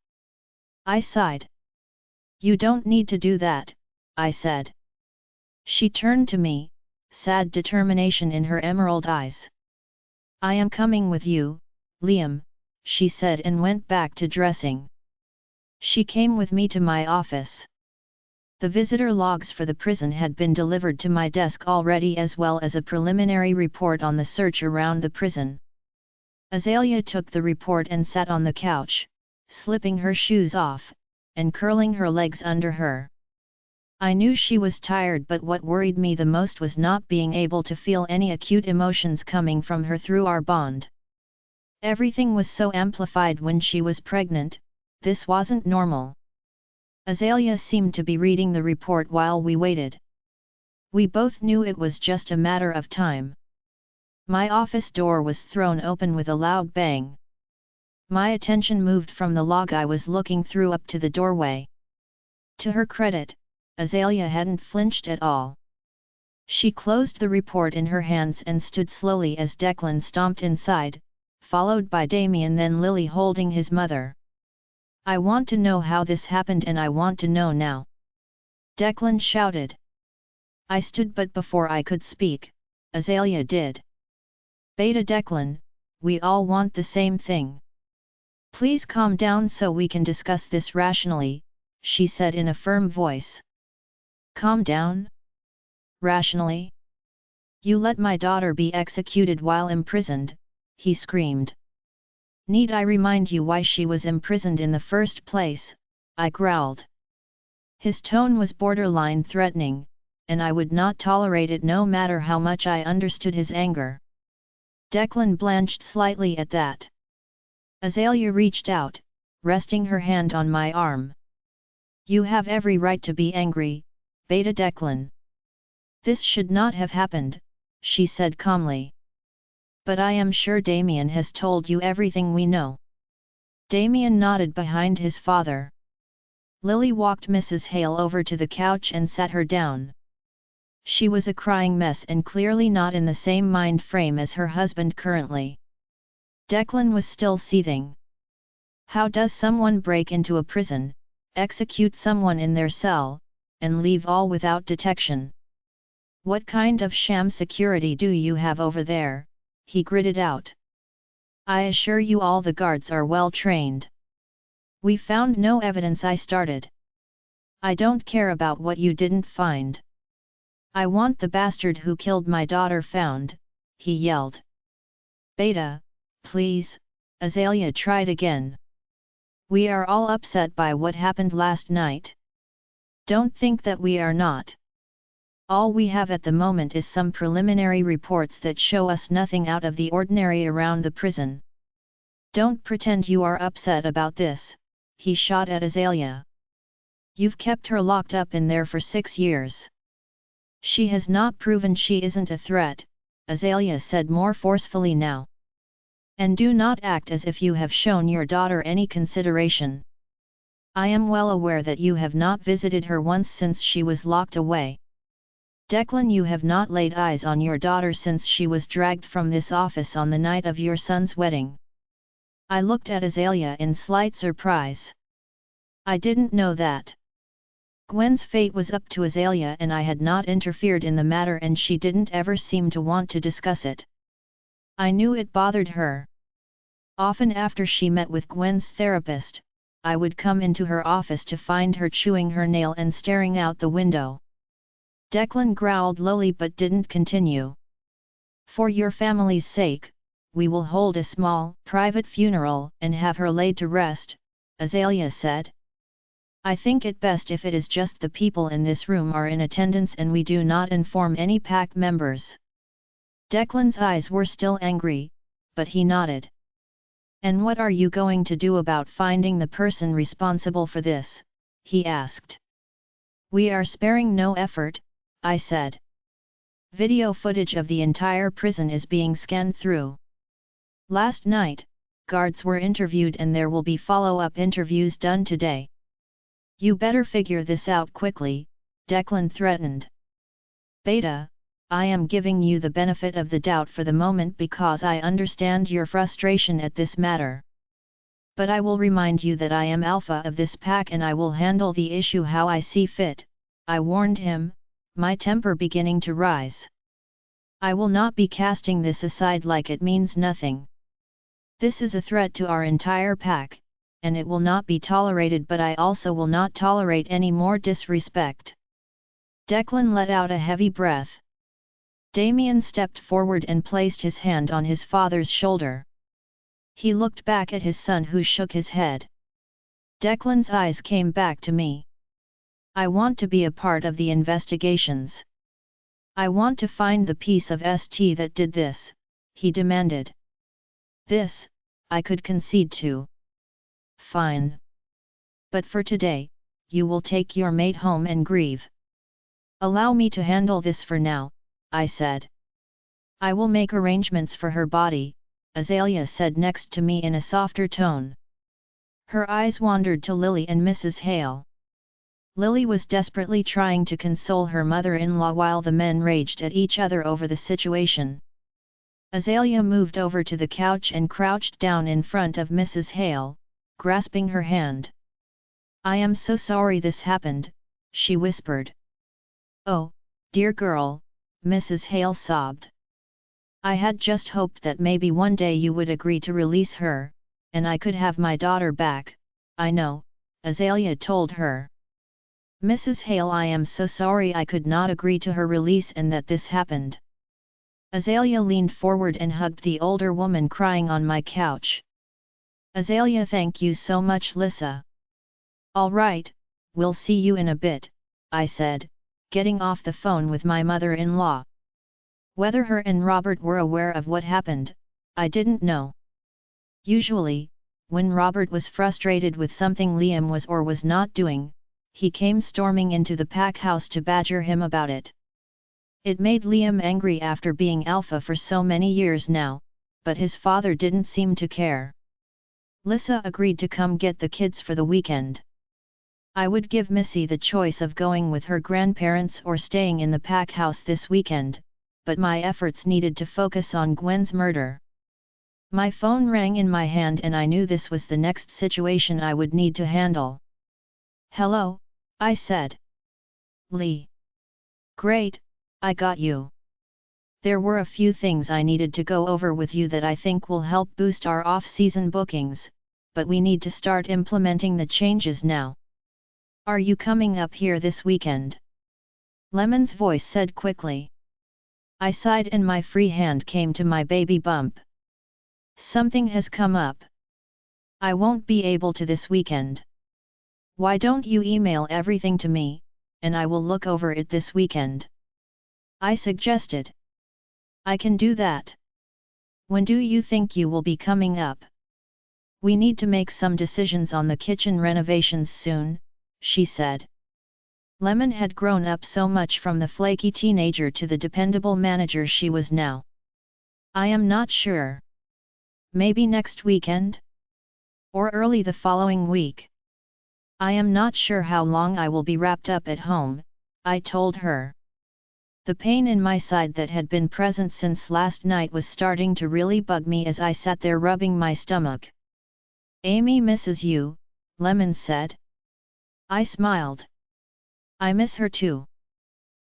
I sighed. You don't need to do that, I said. She turned to me, sad determination in her emerald eyes. I am coming with you, Liam, she said and went back to dressing. She came with me to my office. The visitor logs for the prison had been delivered to my desk already, as well as a preliminary report on the search around the prison. Azalea took the report and sat on the couch, slipping her shoes off, and curling her legs under her. I knew she was tired, but what worried me the most was not being able to feel any acute emotions coming from her through our bond. Everything was so amplified when she was pregnant, this wasn't normal. Azalea seemed to be reading the report while we waited. We both knew it was just a matter of time. My office door was thrown open with a loud bang. My attention moved from the log I was looking through up to the doorway. To her credit, Azalea hadn't flinched at all. She closed the report in her hands and stood slowly as Declan stomped inside, followed by Damien, then Lily holding his mother. I want to know how this happened and I want to know now. Declan shouted. I stood, but before I could speak, Azalea did. Beta Declan, we all want the same thing. Please calm down so we can discuss this rationally, she said in a firm voice. Calm down? rationally. "You let my daughter be executed while imprisoned," he screamed. "Need I remind you why she was imprisoned in the first place?" I growled. His tone was borderline threatening, and I would not tolerate it no matter how much I understood his anger. Declan blanched slightly at that. Azalea reached out, resting her hand on my arm. "You have every right to be angry, Beta Declan. This should not have happened," she said calmly. "But I am sure Damien has told you everything we know." Damien nodded behind his father. Lily walked Mrs. Hale over to the couch and sat her down. She was a crying mess and clearly not in the same mind frame as her husband currently. Declan was still seething. How does someone break into a prison, execute someone in their cell, and leave all without detection? "What kind of sham security do you have over there?" he gritted out. "I assure you all the guards are well trained." "We found no evidence," I started. "I don't care about what you didn't find. I want the bastard who killed my daughter found," he yelled. "Beta, please," Azalea tried again. "We are all upset by what happened last night. Don't think that we are not. All we have at the moment is some preliminary reports that show us nothing out of the ordinary around the prison. Don't pretend you are upset about this," he shot at Azalea. "You've kept her locked up in there for 6 years. She has not proven she isn't a threat," Azalea said more forcefully now. "And do not act as if you have shown your daughter any consideration. I am well aware that you have not visited her once since she was locked away. Declan, you have not laid eyes on your daughter since she was dragged from this office on the night of your son's wedding." I looked at Azalea in slight surprise. "I didn't know that." Gwen's fate was up to Azalea and I had not interfered in the matter, and she didn't ever seem to want to discuss it. I knew it bothered her. Often after she met with Gwen's therapist, I would come into her office to find her chewing her nail and staring out the window. Declan growled lowly but didn't continue. "For your family's sake, we will hold a small, private funeral and have her laid to rest," Azalea said. "I think it best if it is just the people in this room are in attendance and we do not inform any pack members." Declan's eyes were still angry, but he nodded. "And what are you going to do about finding the person responsible for this?" he asked. "We are sparing no effort," I said. "Video footage of the entire prison is being scanned through. Last night, guards were interviewed and there will be follow-up interviews done today. You better figure this out quickly," Declan threatened. "Beta, I am giving you the benefit of the doubt for the moment because I understand your frustration at this matter. But I will remind you that I am alpha of this pack and I will handle the issue how I see fit," I warned him, my temper beginning to rise. "I will not be casting this aside like it means nothing. This is a threat to our entire pack, and it will not be tolerated, but I also will not tolerate any more disrespect." Declan let out a heavy breath. Damien stepped forward and placed his hand on his father's shoulder. He looked back at his son who shook his head. Declan's eyes came back to me. "I want to be a part of the investigations. I want to find the piece of ST that did this," he demanded. "This, I could concede to." "Fine. But for today, you will take your mate home and grieve." "Allow me to handle this for now," I said. "I will make arrangements for her body," Azalea said next to me in a softer tone. Her eyes wandered to Lily and Mrs. Hale. Lily was desperately trying to console her mother-in-law while the men raged at each other over the situation. Azalea moved over to the couch and crouched down in front of Mrs. Hale, grasping her hand. "I am so sorry this happened," she whispered. "Oh, dear girl," Mrs. Hale sobbed. "I had just hoped that maybe one day you would agree to release her, and I could have my daughter back." "I know," Azalea told her. Mrs. Hale, I am so sorry I could not agree to her release and that this happened. Azalea leaned forward and hugged the older woman crying on my couch. Azalea, thank you so much, Lissa. All right, we'll see you in a bit, I said, getting off the phone with my mother-in-law. Whether her and Robert were aware of what happened, I didn't know. Usually, when Robert was frustrated with something Liam was or was not doing, he came storming into the pack house to badger him about it. It made Liam angry after being alpha for so many years now, but his father didn't seem to care. Lissa agreed to come get the kids for the weekend. I would give Missy the choice of going with her grandparents or staying in the pack house this weekend, but my efforts needed to focus on Gwen's murder. My phone rang in my hand and I knew this was the next situation I would need to handle. Hello, I said. Lee. Great, I got you. There were a few things I needed to go over with you that I think will help boost our off-season bookings, but we need to start implementing the changes now. Are you coming up here this weekend? Lemon's voice said quickly. I sighed and my free hand came to my baby bump. Something has come up. I won't be able to this weekend. Why don't you email everything to me, and I will look over it this weekend? I suggested. I can do that. When do you think you will be coming up? We need to make some decisions on the kitchen renovations soon, she said. Lemon had grown up so much from the flaky teenager to the dependable manager she was now. I am not sure. Maybe next weekend? Or early the following week? I am not sure how long I will be wrapped up at home, I told her. The pain in my side that had been present since last night was starting to really bug me as I sat there rubbing my stomach. Amy misses you, Lemon said. I smiled. I miss her too.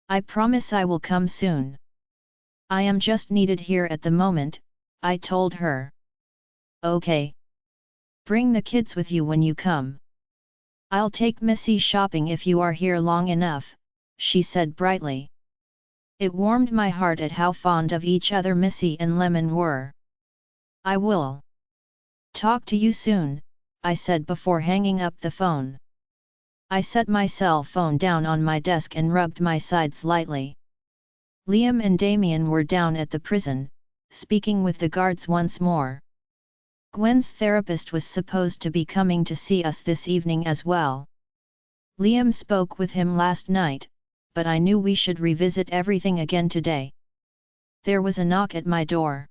I promise I will come soon. I am just needed here at the moment, I told her. Okay. Bring the kids with you when you come. I'll take Missy shopping if you are here long enough, she said brightly. It warmed my heart at how fond of each other Missy and Lemon were. I will. Talk to you soon, I said before hanging up the phone. I set my cell phone down on my desk and rubbed my sides lightly. Liam and Damien were down at the prison, speaking with the guards once more. Gwen's therapist was supposed to be coming to see us this evening as well. Liam spoke with him last night, but I knew we should revisit everything again today. There was a knock at my door.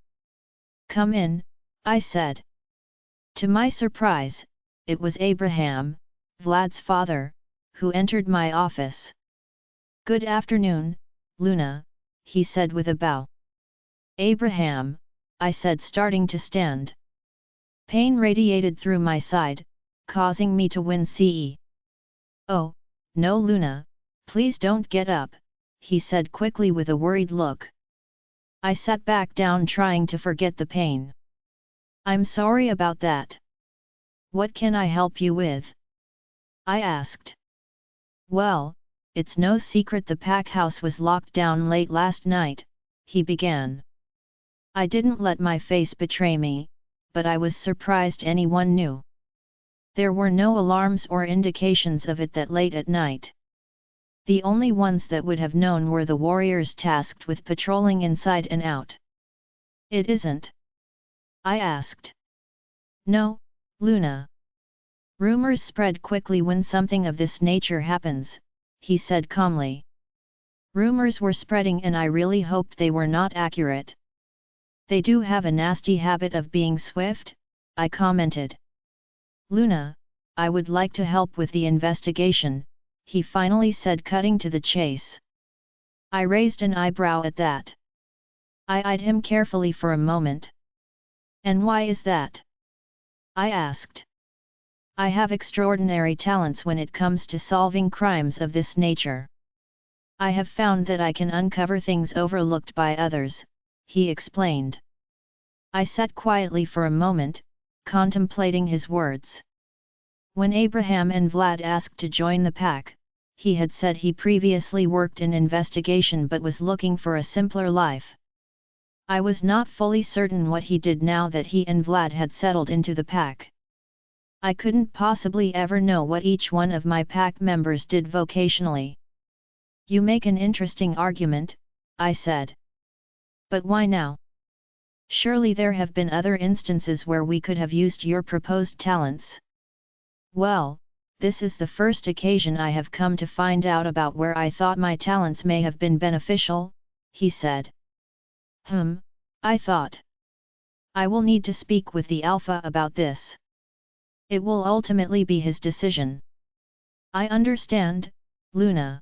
Come in, I said. To my surprise, it was Abraham, Vlad's father, who entered my office. Good afternoon, Luna, he said with a bow. Abraham, I said, starting to stand. Pain radiated through my side, causing me to wince. Oh, no Luna, please don't get up, he said quickly with a worried look. I sat back down trying to forget the pain. I'm sorry about that. What can I help you with? I asked. Well, it's no secret the pack house was locked down late last night, he began. I didn't let my face betray me, but I was surprised anyone knew. There were no alarms or indications of it that late at night. The only ones that would have known were the warriors tasked with patrolling inside and out. It isn't? I asked. No, Luna. Rumors spread quickly when something of this nature happens, he said calmly. Rumors were spreading and I really hoped they were not accurate. They do have a nasty habit of being swift, I commented. Luna, I would like to help with the investigation, he finally said, cutting to the chase. I raised an eyebrow at that. I eyed him carefully for a moment. And why is that? I asked. I have extraordinary talents when it comes to solving crimes of this nature. I have found that I can uncover things overlooked by others, he explained. I sat quietly for a moment, contemplating his words. When Abraham and Vlad asked to join the pack, He had said he previously worked in investigation but was looking for a simpler life. I was not fully certain what he did now that he and Vlad had settled into the pack. I couldn't possibly ever know what each one of my pack members did vocationally. You make an interesting argument, I said. But why now? Surely there have been other instances where we could have used your proposed talents. Well, this is the first occasion I have come to find out about where I thought my talents may have been beneficial, he said. I thought. I will need to speak with the Alpha about this. It will ultimately be his decision. I understand, Luna.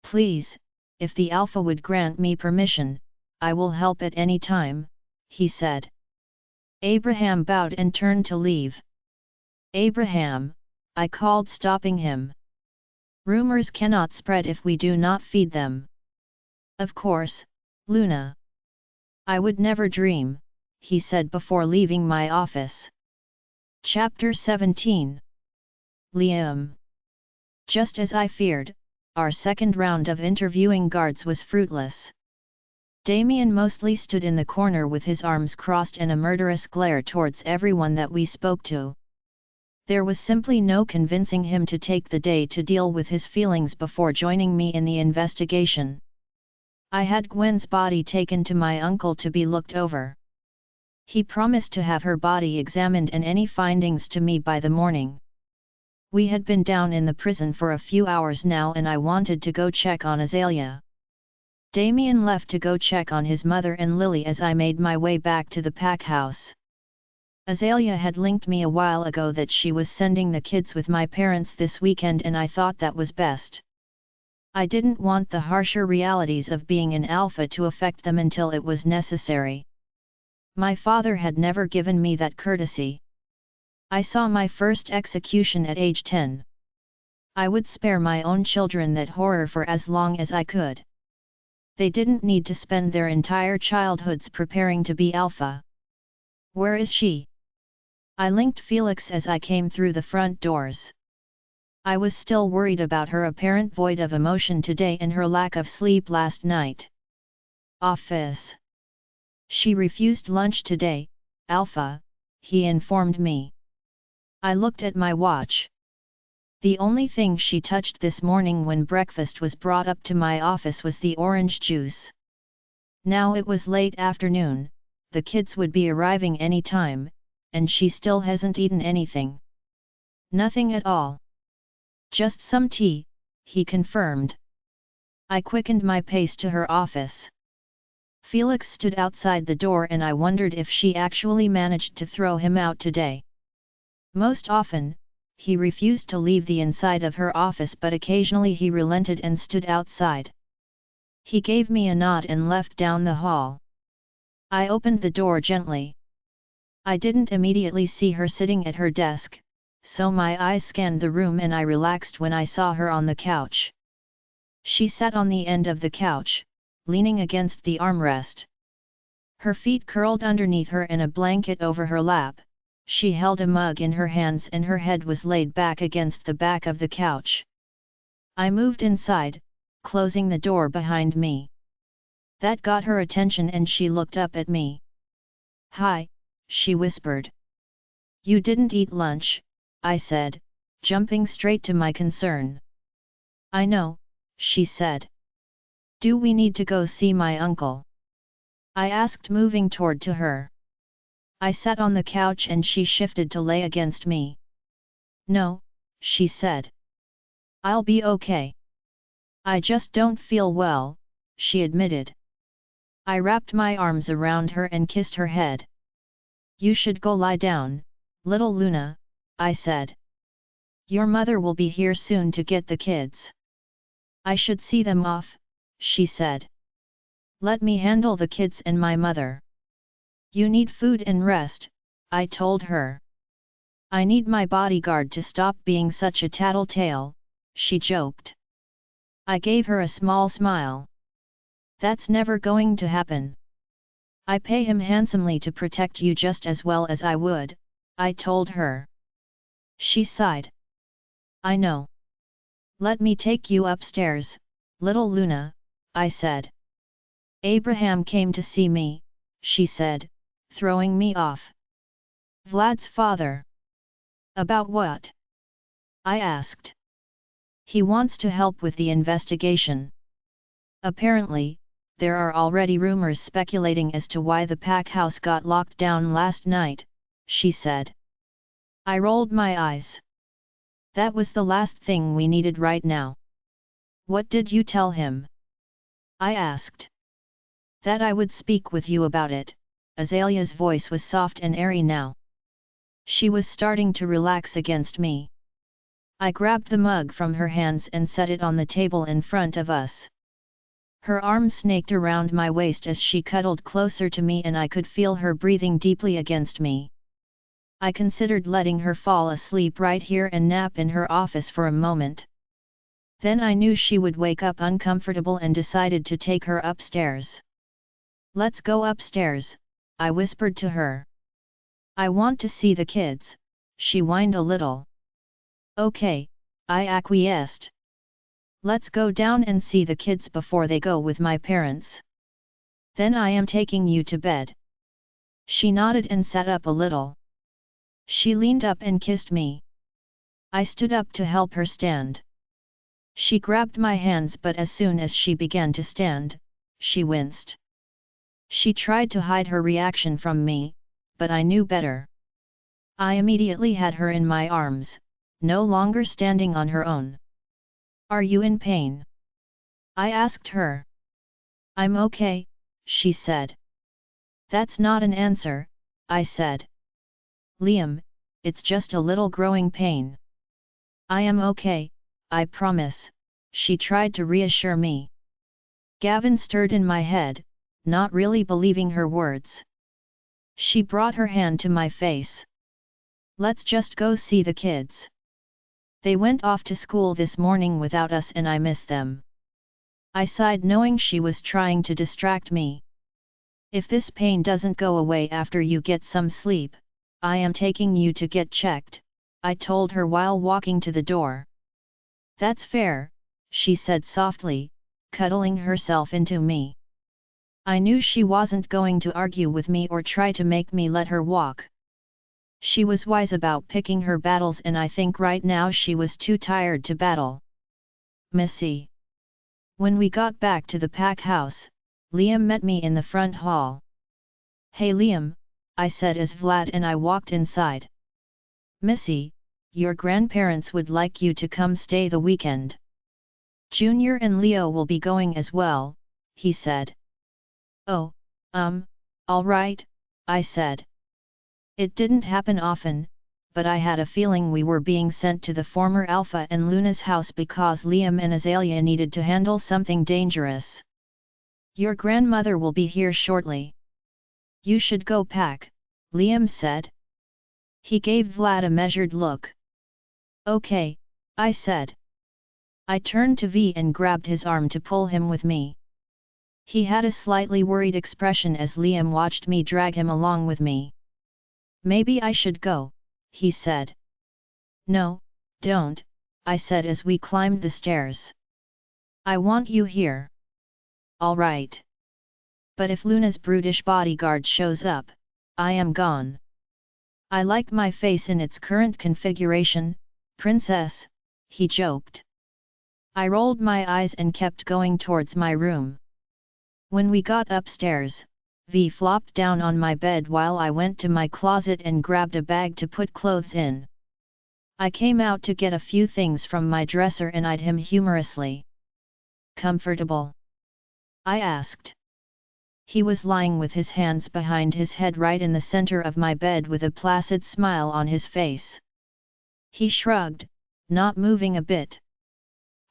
Please, if the Alpha would grant me permission, I will help at any time, he said. Abraham bowed and turned to leave. Abraham, I called, stopping him. Rumors cannot spread if we do not feed them. Of course, Luna. I would never dream, he said before leaving my office. Chapter 17. Liam. Just as I feared, our second round of interviewing guards was fruitless. Damien mostly stood in the corner with his arms crossed and a murderous glare towards everyone that we spoke to. There was simply no convincing him to take the day to deal with his feelings before joining me in the investigation. I had Gwen's body taken to my uncle to be looked over. He promised to have her body examined and any findings to me by the morning. We had been down in the prison for a few hours now and I wanted to go check on Azalea. Damien left to go check on his mother and Lily as I made my way back to the pack house. Azalea had linked me a while ago that she was sending the kids with my parents this weekend and I thought that was best. I didn't want the harsher realities of being an alpha to affect them until it was necessary. My father had never given me that courtesy. I saw my first execution at age 10. I would spare my own children that horror for as long as I could. They didn't need to spend their entire childhoods preparing to be alpha. Where is she? I linked Felix as I came through the front doors. I was still worried about her apparent void of emotion today and her lack of sleep last night. Office. She refused lunch today, Alpha, he informed me. I looked at my watch. The only thing she touched this morning when breakfast was brought up to my office was the orange juice. Now it was late afternoon, the kids would be arriving any time, and she still hasn't eaten anything. Nothing at all. Just some tea, he confirmed. I quickened my pace to her office. Felix stood outside the door and I wondered if she actually managed to throw him out today. Most often, he refused to leave the inside of her office but occasionally he relented and stood outside. He gave me a nod and left down the hall. I opened the door gently. I didn't immediately see her sitting at her desk, so my eyes scanned the room and I relaxed when I saw her on the couch. She sat on the end of the couch, leaning against the armrest. Her feet curled underneath her and a blanket over her lap. She held a mug in her hands and her head was laid back against the back of the couch. I moved inside, closing the door behind me. That got her attention and she looked up at me. "Hi," she whispered. "You didn't eat lunch," I said, jumping straight to my concern. "I know," she said. "Do we need to go see my uncle?" I asked, moving toward to her. I sat on the couch and she shifted to lay against me. "No," she said. "I'll be okay." "I just don't feel well," she admitted. I wrapped my arms around her and kissed her head. "You should go lie down, little Luna," I said. "Your mother will be here soon to get the kids." "I should see them off," she said. "Let me handle the kids and my mother." "You need food and rest," I told her. "I need my bodyguard to stop being such a tattletale," she joked. I gave her a small smile. "That's never going to happen. I pay him handsomely to protect you just as well as I would," I told her. She sighed. "I know. Let me take you upstairs, little Luna, I said. Abraham came to see me, she said, throwing me off. Vlad's father. About what? I asked. He wants to help with the investigation. Apparently, there are already rumors speculating as to why the pack house got locked down last night, she said. I rolled my eyes. That was the last thing we needed right now. What did you tell him? I asked. That I would speak with you about it. Azalea's voice was soft and airy now. She was starting to relax against me. I grabbed the mug from her hands and set it on the table in front of us. Her arm snaked around my waist as she cuddled closer to me and I could feel her breathing deeply against me. I considered letting her fall asleep right here and nap in her office for a moment. Then I knew she would wake up uncomfortable and decided to take her upstairs. Let's go upstairs, I whispered to her. I want to see the kids, she whined a little. Okay, I acquiesced. Let's go down and see the kids before they go with my parents. Then I am taking you to bed. She nodded and sat up a little. She leaned up and kissed me. I stood up to help her stand. She grabbed my hands, but as soon as she began to stand, she winced. She tried to hide her reaction from me, but I knew better. I immediately had her in my arms, no longer standing on her own. Are you in pain? I asked her. I'm okay, she said. That's not an answer, I said. Liam, it's just a little growing pain. I am okay, I promise, she tried to reassure me. Gavin stirred in my head, not really believing her words. She brought her hand to my face. Let's just go see the kids. They went off to school this morning without us and I miss them. I sighed knowing she was trying to distract me. If this pain doesn't go away after you get some sleep, I am taking you to get checked, I told her while walking to the door. That's fair, she said softly, cuddling herself into me. I knew she wasn't going to argue with me or try to make me let her walk. She was wise about picking her battles and I think right now she was too tired to battle. Missy. When we got back to the pack house, Liam met me in the front hall. Hey Liam, I said as Vlad and I walked inside. Missy, your grandparents would like you to come stay the weekend. Junior and Leo will be going as well, he said. Oh, all right, I said. It didn't happen often, but I had a feeling we were being sent to the former Alpha and Luna's house because Liam and Azalea needed to handle something dangerous. Your grandmother will be here shortly. You should go pack, Liam said. He gave Vlad a measured look. Okay, I said. I turned to V and grabbed his arm to pull him with me. He had a slightly worried expression as Liam watched me drag him along with me. Maybe I should go, he said. No, don't, I said as we climbed the stairs. I want you here. All right. But if Luna's brutish bodyguard shows up, I am gone. I like my face in its current configuration, princess, he joked. I rolled my eyes and kept going towards my room. When we got upstairs, V flopped down on my bed while I went to my closet and grabbed a bag to put clothes in. I came out to get a few things from my dresser and eyed him humorously. Comfortable? I asked. He was lying with his hands behind his head right in the center of my bed with a placid smile on his face. He shrugged, not moving a bit.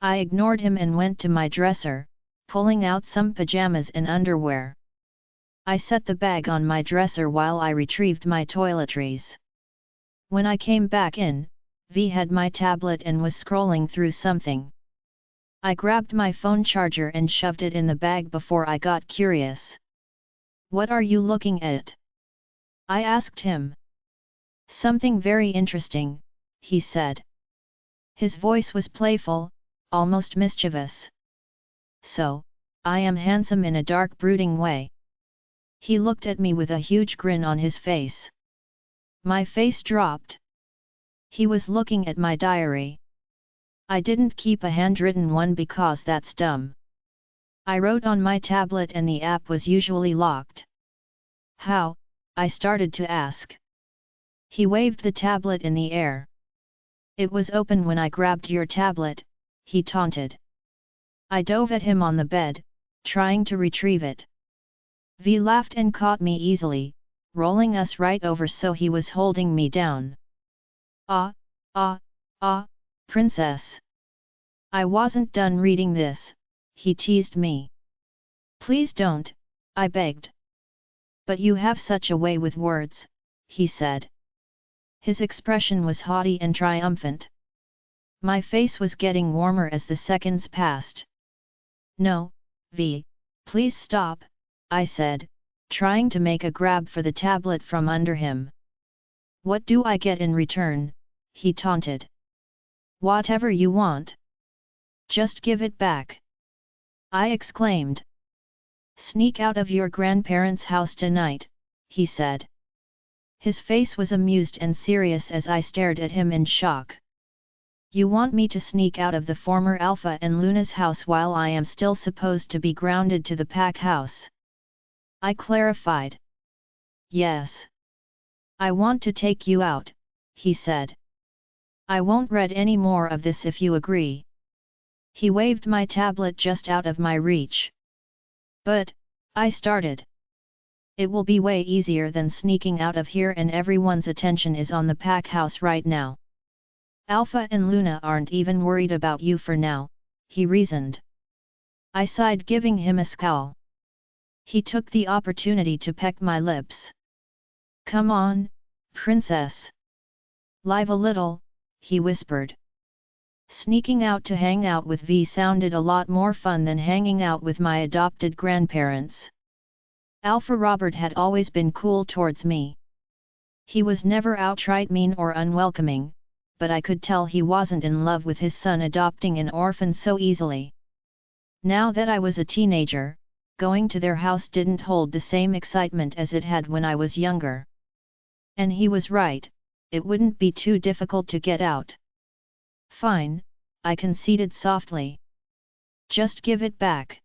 I ignored him and went to my dresser, pulling out some pajamas and underwear. I set the bag on my dresser while I retrieved my toiletries. When I came back in, V had my tablet and was scrolling through something. I grabbed my phone charger and shoved it in the bag before I got curious. What are you looking at? I asked him. Something very interesting, he said. His voice was playful, almost mischievous. So, I am handsome in a dark brooding way. He looked at me with a huge grin on his face. My face dropped. He was looking at my diary. I didn't keep a handwritten one because that's dumb. I wrote on my tablet and the app was usually locked. How? I started to ask. He waved the tablet in the air. It was open when I grabbed your tablet, he taunted. I dove at him on the bed, trying to retrieve it. V laughed and caught me easily, rolling us right over so he was holding me down. Ah, princess. I wasn't done reading this, he teased me. Please don't, I begged. But you have such a way with words, he said. His expression was haughty and triumphant. My face was getting warmer as the seconds passed. No, V, please stop, I said, trying to make a grab for the tablet from under him. What do I get in return? He taunted. Whatever you want. Just give it back. I exclaimed. Sneak out of your grandparents' house tonight, he said. His face was amused and serious as I stared at him in shock. You want me to sneak out of the former Alpha and Luna's house while I am still supposed to be grounded to the pack house? I clarified. Yes. I want to take you out, he said. I won't read any more of this if you agree. He waved my tablet just out of my reach. But, I started. It will be way easier than sneaking out of here and everyone's attention is on the pack house right now. Alpha and Luna aren't even worried about you for now, he reasoned. I sighed, giving him a scowl. He took the opportunity to peck my lips. Come on, princess. Live a little, he whispered. Sneaking out to hang out with V sounded a lot more fun than hanging out with my adopted grandparents. Alpha Robert had always been cool towards me. He was never outright mean or unwelcoming, but I could tell he wasn't in love with his son adopting an orphan so easily. Now that I was a teenager, going to their house didn't hold the same excitement as it had when I was younger. And he was right, it wouldn't be too difficult to get out. Fine, I conceded softly. Just give it back.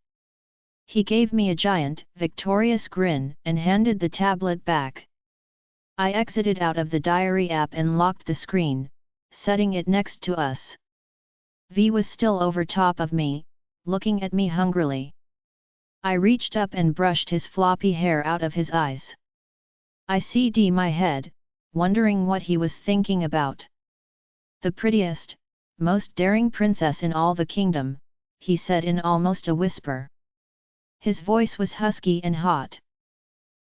He gave me a giant, victorious grin and handed the tablet back. I exited out of the diary app and locked the screen, setting it next to us. V was still over top of me, looking at me hungrily. I reached up and brushed his floppy hair out of his eyes. I CD my head, wondering what he was thinking about. The prettiest, most daring princess in all the kingdom, he said in almost a whisper. His voice was husky and hot.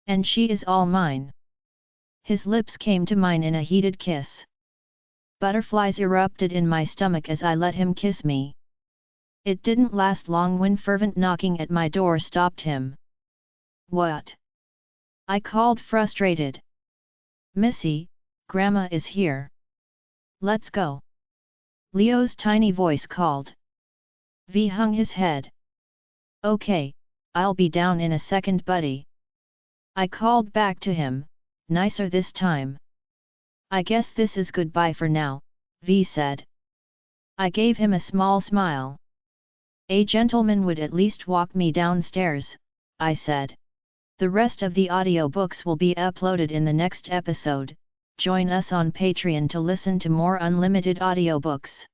And she is all mine. His lips came to mine in a heated kiss. Butterflies erupted in my stomach as I let him kiss me. It didn't last long when fervent knocking at my door stopped him. What? I called, frustrated. Missy, Grandma is here. Let's go. Leo's tiny voice called. V hung his head. Okay, I'll be down in a second, buddy. I called back to him, nicer this time. I guess this is goodbye for now, V said. I gave him a small smile. A gentleman would at least walk me downstairs, I said. The rest of the audiobooks will be uploaded in the next episode. Join us on Patreon to listen to more unlimited audiobooks.